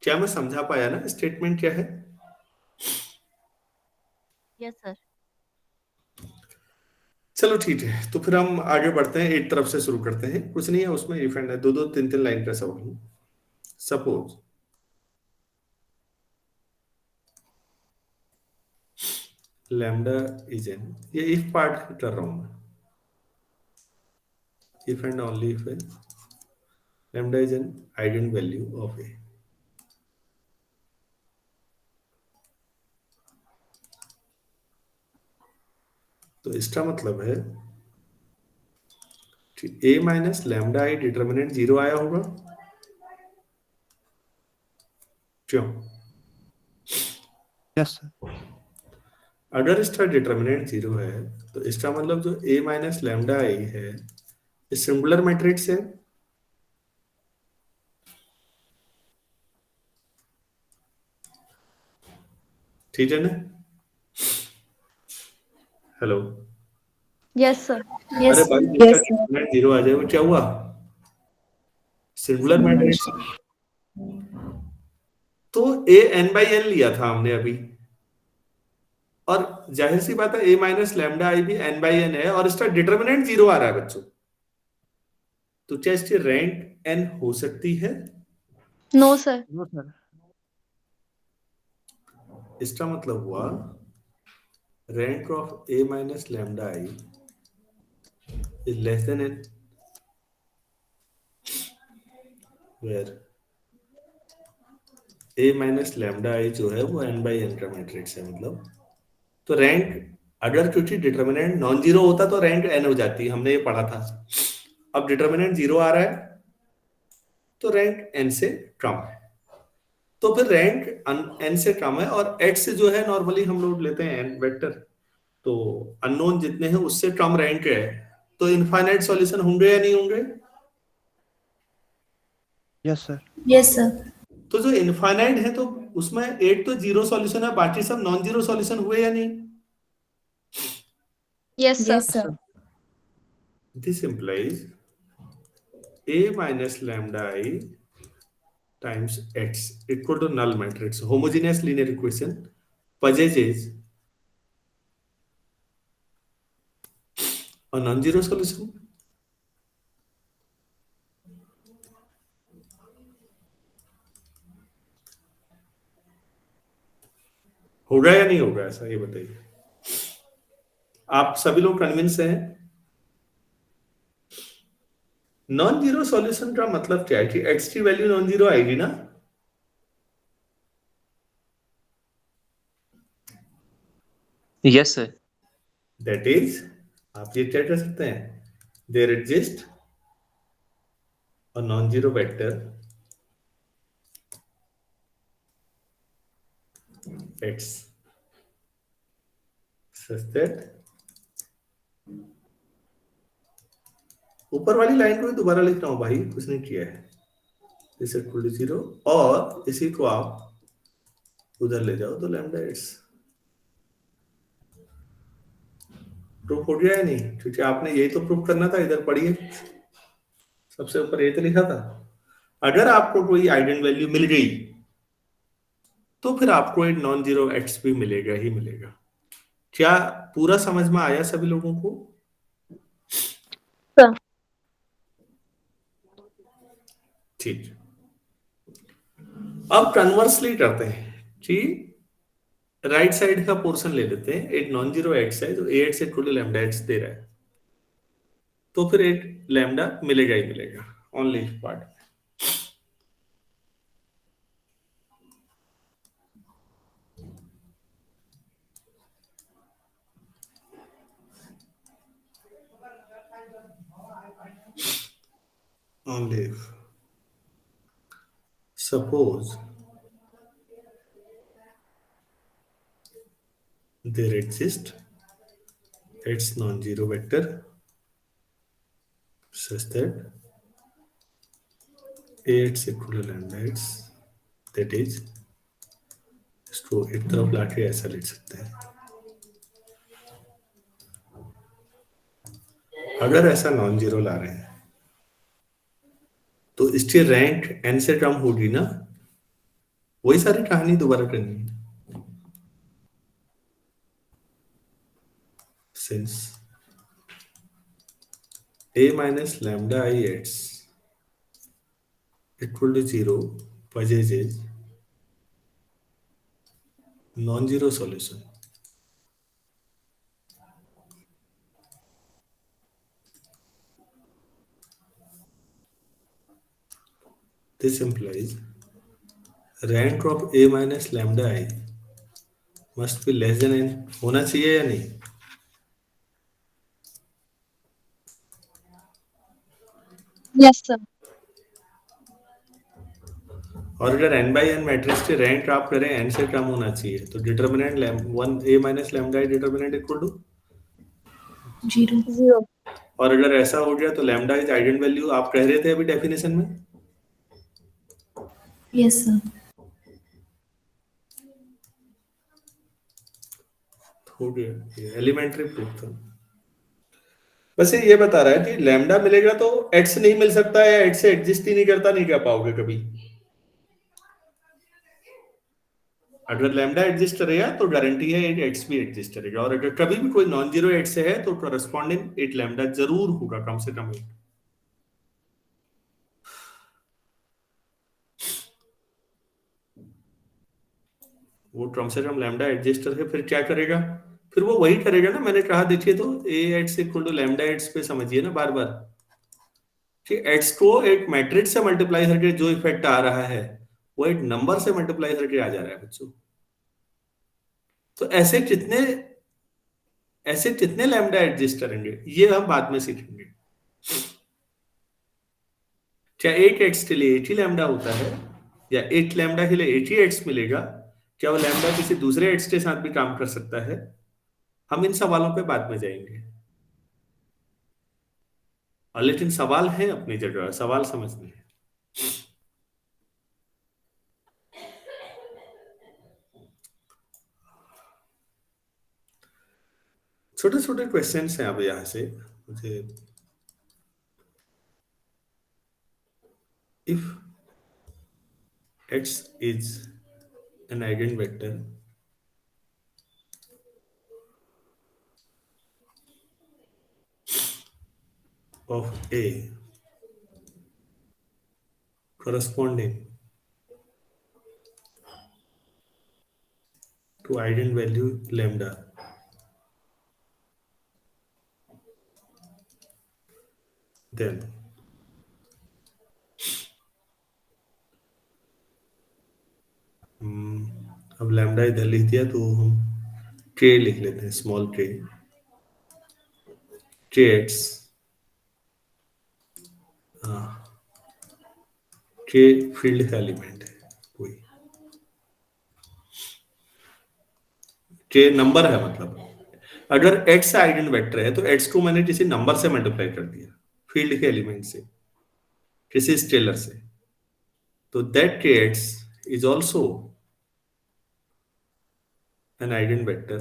क्या मैं समझा पाया ना स्टेटमेंट क्या है? Yes sir. चलो ठीक है, तो फिर हम आगे बढ़ते हैं, एक तरफ से शुरू करते हैं। कुछ नहीं है उसमें, इफ एंड है, 2-2 3-3 लाइन का सवाल। सपोज लैम्डा इज एन, ये इफ पार्ट कर रहा हूं मैं, if and only if lambda is an eigenvalue of A. तो इसका मतलब है कि A minus lambda I determinant 0 आया होगा, क्यों? Yes sir. अगर इसका डिटर्मिनेंट 0 है तो इसका मतलब जो ए माइनस लैम्डा आई है ये सिंगुलर मैट्रिक्स है। ठीक है ना? हेलो? Yes sir. अरे भाई Yes, जिसका sir. डिटर्मिनेंट 0 आ जाए वो क्या हुआ? Singular matrix. तो ए एन बाई एन लिया था हमने अभी, और जाहिर सी बात है ए माइनस लैम्डा आई भी एन बाई एन है और इसका डिटर्मिनेंट 0 आ रहा है बच्चों। तो क्या इसकी रैंक एन हो सकती है? No sir. No sir. इसका मतलब हुआ rank of A minus lambda I is less than N, where A minus lambda I जो है वो एन बाई एन का मैट्रिक्स है। मतलब तो रैंक अगर क्योंकि डिटर्मिनेंट नॉन जीरो होता तो रैंक एन हो जाती, हमने ये पढ़ा था। अब डिटर्मिनेंट 0 आ रहा है तो रैंक एन से कम है, तो फिर रैंक एन से कम है। और एक्स जो है नॉर्मली हम लोग लेते हैं एन वेक्टर, तो अननोन जितने हैं उससे कम रैंक है, तो इनफाइनाइट सॉल्यूशन होंगे या नहीं होंगे? Yes sir. Yes, sir. तो जो इनफाइनाइट है तो उसमें एक तो जीरो सॉल्यूशन है, बाकी सब नॉन जीरो सॉल्यूशन हुए या नहीं? Yes Yes, sir. sir. This implies A minus lambda I times x equal to null matrix, homogeneous linear equation possesses a non-zero solution. होगा या नहीं होगा ऐसा, ये बताइए। आप सभी लोग कन्विंस हैं? नॉन जीरो सॉल्यूशन का मतलब क्या है कि x की वैल्यू नॉन जीरो आएगी ना? Yes, sir. दैट इज, आप ये क्या कर सकते हैं, there exist a non zero vector x such that, ऊपर वाली लाइन को भी दोबारा लिख रहा हूं भाई, कुछ नहीं किया है, इस इक्वल टू 0 और इसी को आप उधर ले जाओ तो लैम्डा एक्स। प्रूफ हो गया या नहीं? क्योंकि आपने यही तो प्रूफ करना था, इधर पढ़िए सबसे ऊपर यही तो लिखा था। अगर आपको कोई आइगन वैल्यू मिल गई तो फिर आपको एक नॉन जीरो एक्स भी मिलेगा ही मिलेगा। क्या पूरा समझ में आया सभी लोगों को? ठीक, अब कन्वर्सली करते हैं कि राइट साइड का पोर्शन ले लेते हैं। एक नॉन जीरो एक्स है, तो A X equal to lambda X दे रहा है, तो फिर एक लैम्डा मिलेगा ही मिलेगा only part. only if suppose there exist its non-zero vector such that Ax equal to lambda x, that is इसको एक तरफ लाके ऐसा लिख सकते हैं। अगर ऐसा नॉन जीरो ला रहे हैं तो इसकी रैंक n से कम होगी ना, वही सारी कहानी दोबारा करनी है। Since a minus lambda I x equal to 0 possesses non-zero solution, this implies rank of a minus lambda I must be less than n होना चाहिए या नहीं? Yes sir. और अगर n by n मैट्रिक्स के रैंक आप करें n से कम होना चाहिए, तो determinant 1 a minus lambda I determinant equal to 0 और अगर ऐसा हो गया तो लैम्डा इज आइगन वैल्यू आप कह रहे थे अभी डेफिनेशन में। Yes sir. हो गया, एलिमेंट्री प्रूफ था। वैसे ये बता रहा है कि लैम्डा मिलेगा तो x नहीं मिल सकता या x से एग्जिस्ट ही नहीं करता, नहीं कह पाओगे कभी। अगर लैम्डा एग्जिस्ट करेगा तो गारंटी है एक x भी एग्जिस्ट करेगा, और अगर कभी भी कोई नॉन जीरो x है तो कॉरेस्पॉन्डिंग एक लैम्डा जरूर होगा, कम से कम एक। वो कम से कम लैम्डा एग्जिस्ट करके फिर क्या करेगा, फिर वो वही करेगा ना, मैंने कहा देखिए तो A X equal to lambda X पे समझिए ना बार बार कि एक्स को एक मैट्रिक्स से मल्टीप्लाई करके जो इफेक्ट आ रहा है वो एक नंबर से मल्टीप्लाई करके आ जा रहा है बच्चों। तो ऐसे कितने लैम्डा एग्जिस्ट करेंगे ये हम बाद में सीखेंगे। क्या एक एक्स के लिए एक ही लैम्डा होता है या एक लैम्डा के लिए एक ही एक्स मिलेगा, क्या वो लैम्डा किसी दूसरे एक्स के साथ भी काम कर सकता है, हम इन सवालों पे बाद में जाएंगे। और लेकिन सवाल है अपनी जगह, सवाल समझने हैं। छोटे छोटे क्वेश्चंस हैं अब यहां से मुझे। If x is an eigenvector of A corresponding to eigenvalue lambda, then अब लैम्डा इधर लिख दिया तो हम k लिख लेते हैं, small k, kx k field का एलिमेंट है, कोई k नंबर है, मतलब अगर x आइगन वेक्टर है तो x को मैंने किसी नंबर से मल्टीप्लाई कर दिया, फील्ड के एलिमेंट से, किसी स्केलर से, तो that kx is also an eigenvector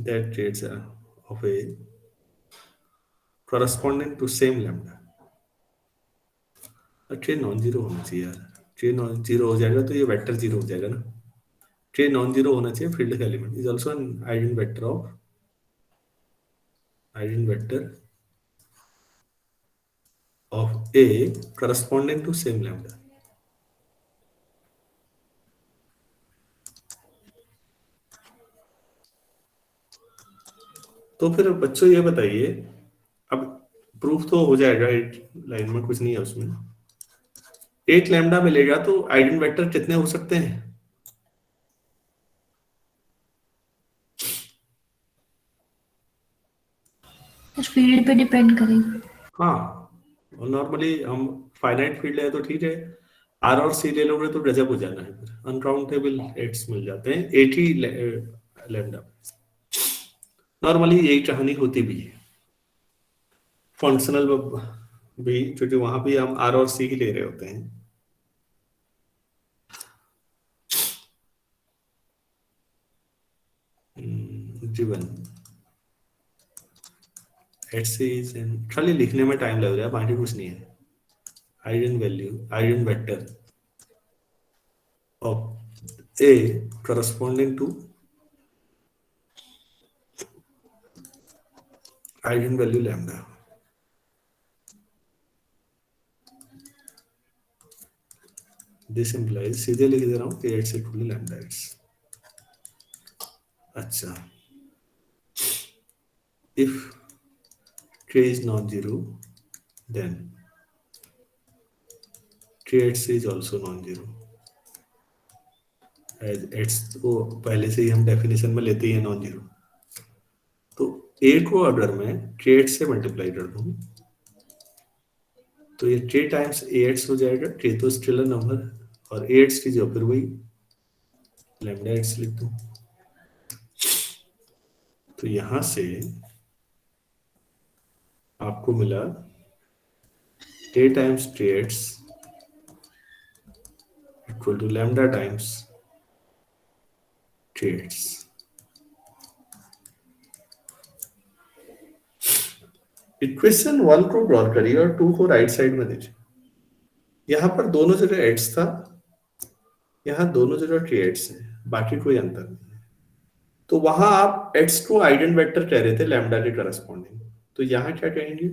that creates of a corresponding to same lambda। Tray non zero होना चाहिए यार, ट्रे नॉन जीरो हो जाएगा तो ये वेक्टर जीरो हो जाएगा ना। ट्रे नॉन जीरो होना चाहिए, फील्ड का element is also an eigen vector of A corresponding to same lambda. तो फिर बच्चों ये बताइए, अब प्रूफ तो हो जाएगा, 8 लाइन में कुछ नहीं है उसमें। 8 लैम्डा मिलेगा तो आइगन वेक्टर कितने हो सकते हैं? फील्ड पे डिपेंड करेगा। हाँ, और नॉर्मली हम फाइनाइट फील्ड है तो ठीक है, आर और सी ले लोगे तो गजब हो जाना है, फिर अनकाउंटेबल एट्स मिल जाते हैं 80 लैम्डा। नॉर्मली यही कहानी होती भी है फंक्शनल भी, क्योंकि वहां भी हम आर और सी ही ले रहे होते हैं। गिवन एट्स इज एन, खाली लिखने में टाइम लग रहा है, बाकी कुछ नहीं है। Eigenvalue, eigenvector of A corresponding to eigenvalue lambda. This implies, सीधे लिख दे रहा हूं कि एट्स इक्वल टू लैम्डा एट्स। अच्छा, if k is non-zero, then kx is also non-zero, as x को पहले से ही हम डेफिनेशन में लेते ही है नॉन जीरो। तो a को अगर मैं kx से मल्टीप्लाई कर दूं तो ये k टाइम्स ax हो जाएगा। k तो स्केलर नंबर और ax की जगह फिर वही लैम्डा x लिख दूं। तो यहां से आपको मिला a times kx equal to lambda times kx। Equation 1 को ड्रॉ करिए और 2 को राइट साइड में दीजिए। यहां पर दोनों जगह x था, यहां दोनों जगह kx है, बाकी कोई अंतर नहीं है। तो वहां आप x को आइगन वेक्टर कह रहे थे लैम्डा के करस्पॉन्डिंग, तो यहां क्या कहेंगे?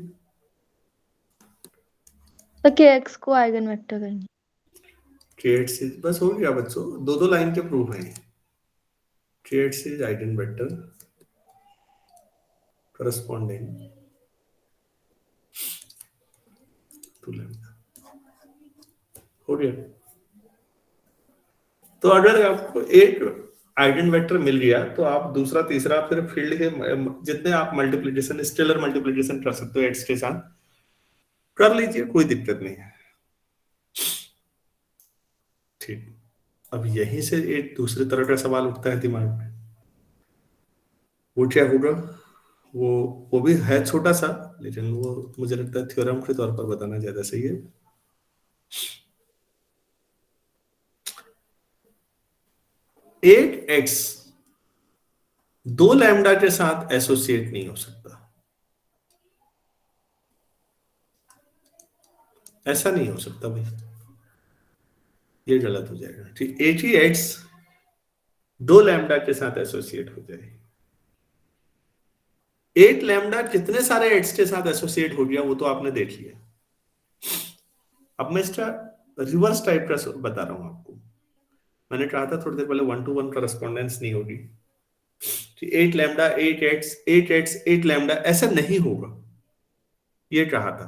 तो kx को आइगन वेक्टर करेंगे। kx इज, बस हो गया बच्चों, दो लाइन के प्रूफ हैं। kx is eigen vector corresponding to lambda, हो गया। तो अगर आपको एक आइगन वेक्टर मिल गया तो आप दूसरा तीसरा फिर फील्ड के जितने आप मल्टीप्लिकेशन, स्केलर मल्टीप्लिकेशन कर सकते हो एक्स के साथ, कर लीजिए, कोई दिक्कत नहीं है। ठीक, अब यहीं से एक दूसरे तरह का सवाल उठता है दिमाग में, वो क्या होगा? वो भी है छोटा सा, लेकिन वो मुझे लगता है थ्योरम के तौर पर बताना ज्यादा सही है। एक एक्स दो लैम्डा के साथ एसोसिएट नहीं हो सकता, ऐसा नहीं हो सकता भाई, ये गलत हो जाएगा। ठीक, एक ही एक्स दो लैम्डा के साथ एसोसिएट हो जाए। एक लैम्डा कितने सारे एक्स के साथ एसोसिएट हो गया वो तो आपने देख लिया। अब मैं इसका रिवर्स टाइप का बता रहा हूं आपको। मैंने कहा था थोड़ी देर पहले 1-to-1 करस्पॉन्डेंस नहीं होगी, 8 लैम्डा 8 एक्स 8 एक्स 8 लैम्डा, ऐसा नहीं होगा, ये कहा था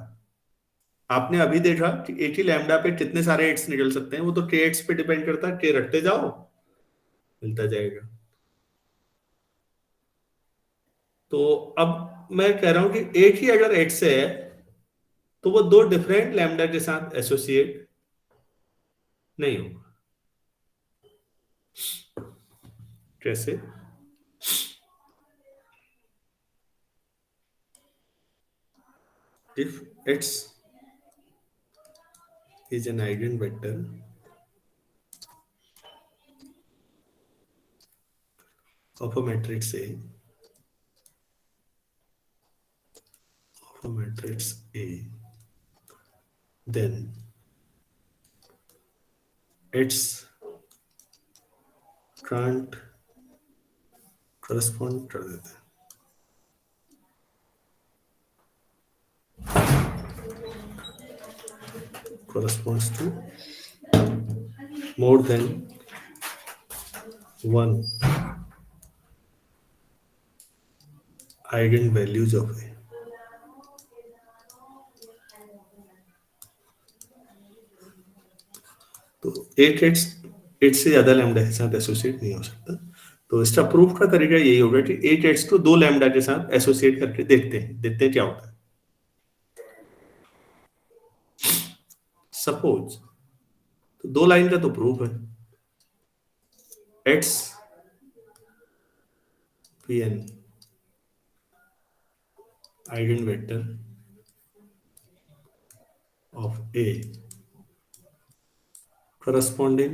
आपने। अभी देखा कि 8 ही लैम्डा पे कितने सारे एक्स निकल सकते हैं, वो तो के एक्स पे डिपेंड करता है, के रखते जाओ मिलता जाएगा। तो अब मैं कह रहा हूं कि एक ही अगर एक्स है तो वो दो डिफरेंट लैम्डा के साथ एसोसिएट नहीं होगा। कैसे? if x is an eigenvector of a matrix A, then x can't correspond कर देता है। corresponds to more than one eigenvalues of A. तो 8 से ज्यादा लैम्डा के साथ एसोसिएट नहीं हो सकता। तो इसका प्रूफ का तरीका यही होगा कि 8 को 2 लैम्डा के साथ एसोसिएट करके देखते हैं क्या होता है। सपोज तो 2 लाइन का तो प्रूफ है, x pn eigenvector of A corresponding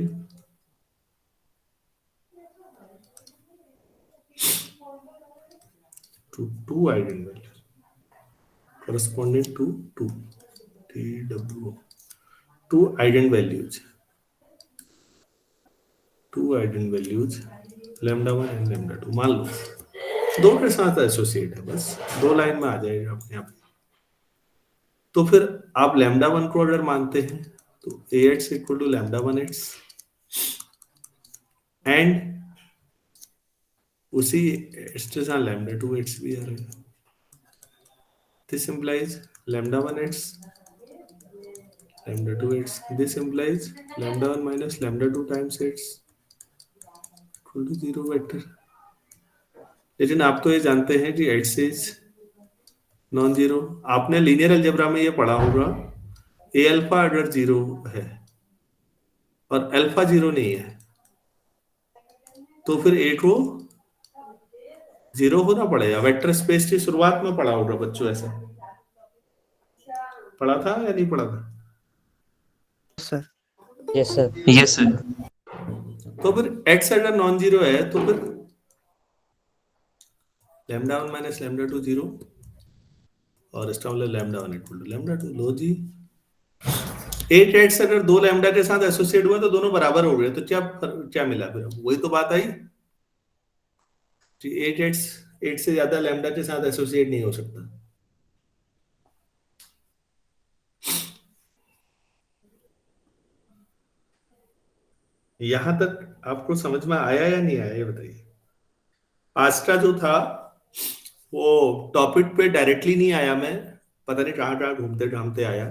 to 2 eigenvalues corresponding to 2 eigenvalues lambda 1 and lambda 2 मान लो 2 के साथ एसोसिएट है, बस 2 लाइन में आ जाएगा अपने आप। तो फिर आप लैम्डा 1 को अगर मानते हैं तो AX equal to lambda 1x and उसी इसके साथ लैम्डा 2x भी आ रहा है। This implies lambda 1x lambda 2x. This implies lambda 1 minus lambda 2 times x equal to 0 vector. लेकिन आप तो ये जानते हैं कि x इज नॉन जीरो। आपने लीनियर अलजेब्रा में ये पढ़ा होगा, a अल्फा अगर 0 है और अल्फा 0 नहीं है तो फिर a को 0 होना पड़ेगा। वेक्टर स्पेस की शुरुआत में पढ़ा होगा बच्चों, ऐसा पढ़ा था या नहीं पढ़ा था? Sir yes sir. तो फिर x अगर नॉन जीरो है तो फिर लैम्डा 1 माइनस लैम्डा 2 0 और इसका मतलब लैम्डा 1 इक्वल टू लैम्डा 2। लो जी, 8x अगर 2 लैम्डा के साथ एसोसिएट हुआ तो दोनों बराबर हो गए, तो क्या मिला फिर? वही तो बात आई कि 8x 8 से ज्यादा लैम्डा के साथ एसोसिएट नहीं हो सकता। यहां तक आपको समझ में आया या नहीं आया ये बताइए। आज का जो था वो टॉपिक पे डायरेक्टली नहीं आया, मैं पता नहीं कहाँ घूमते घामते आया,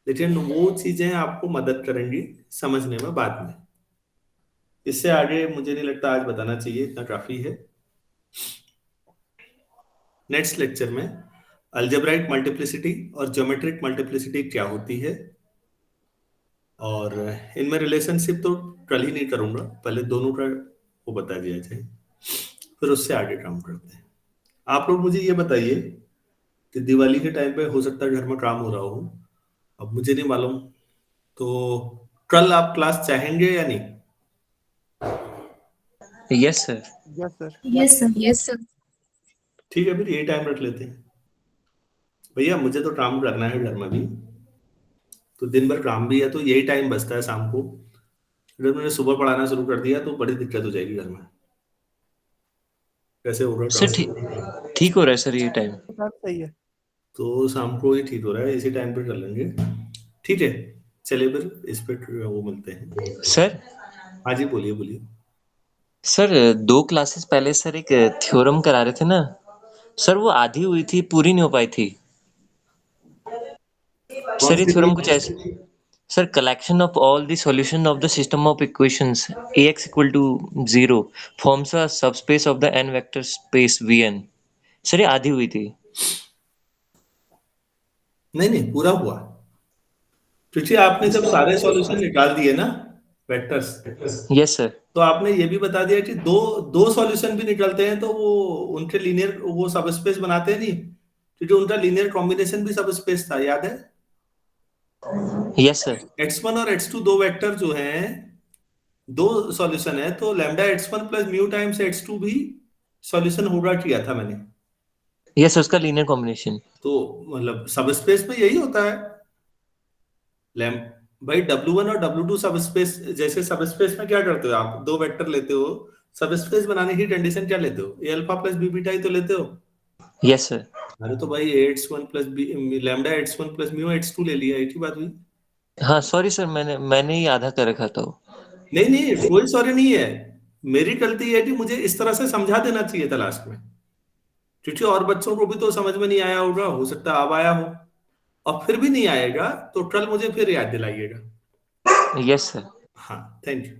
लेकिन वो चीजें आपको मदद करेंगी समझने में बाद में। इससे आगे मुझे नहीं लगता आज बताना चाहिए, इतना काफी है। नेक्स्ट लेक्चर में अलजेब्राइक मल्टीप्लिसिटी और ज्योमेट्रिक मल्टीप्लिसिटी क्या होती है और इनमें रिलेशनशिप तो कल ही नहीं करूंगा, पहले दोनों का वो बता दिया जाए, फिर उससे आगे काम करते हैं। आप लोग मुझे ये बताइए कि दिवाली के टाइम पे हो सकता है घर में काम हो रहा हो, अब मुझे नहीं मालूम, तो कल आप क्लास चाहेंगे या नहीं? Yes sir. Yes sir. Yes sir. ठीक है, फिर ये टाइम रख लेते हैं। भैया मुझे तो काम करना है घर में भी, तो दिन भर काम भी है, तो यही टाइम बचता है शाम को। अगर मैंने सुबह पढ़ाना शुरू कर दिया तो बड़ी दिक्कत हो जाएगी घर में। कैसे होगा सर? ठीक हो रहा है सर ये टाइम। सही है। तो शाम को ही ठीक हो रहा है, इसी टाइम पे कर लेंगे। ठीक है, चलिए फिर इस पे वो मिलते हैं। सर हाँ जी, बोलिए बोलिए। सर 2 क्लासेस पहले सर एक थ्योरम करा रहे थे ना सर, वो आधी हुई थी, पूरी नहीं हो पाई थी सर। ये थ्योरम कुछ ऐसे sir, collection of all the solution of the system of equations ax equal to 0 forms a subspace of the n vector space Vn। Sir ये आधी हुई थी। नहीं पूरा हुआ, क्योंकि आपने जब सारे सॉल्यूशन निकाल दिए ना वेक्टर्स, यस सर। तो आपने ये भी बता दिया कि दो सॉल्यूशन भी निकलते हैं तो वो उनके लीनियर वो सबस्पेस बनाते हैं नहीं, क्योंकि उनका लीनियर कॉम्बिनेशन भी सबस्पेस था, याद है? Yes sir. x1 और x2 दो वेक्टर जो हैं, दो सॉल्यूशन है, तो lambda x1 plus mu times x2 भी सॉल्यूशन होगा किया था मैंने। यस, उसका लीनियर कॉम्बिनेशन। तो मतलब सबस्पेस में यही होता है लैम भाई, W1 और W2 सबस्पेस। जैसे सबस्पेस में क्या करते हो आप, दो वेक्टर लेते हो, सबस्पेस बनाने की कंडीशन क्या लेते हो? a alpha plus b beta ही तो लेते हो। Yes sir. अरे तो भाई ax1 plus b lambda x1 plus mu x2 ले लिया, एक ही बात हुई। हाँ सॉरी सर, मैंने ही आधा कर रखा था वो। नहीं नहीं, कोई सॉरी नहीं है। मेरी गलती है कि मुझे इस तरह से समझा देना चाहिए था लास्ट में, क्योंकि और बच्चों को भी तो समझ में नहीं आया होगा, हो सकता है अब आया हो, और फिर भी नहीं आएगा तो कल मुझे फिर याद दिलाइएगा। Yes sir. हाँ, थैंक यू।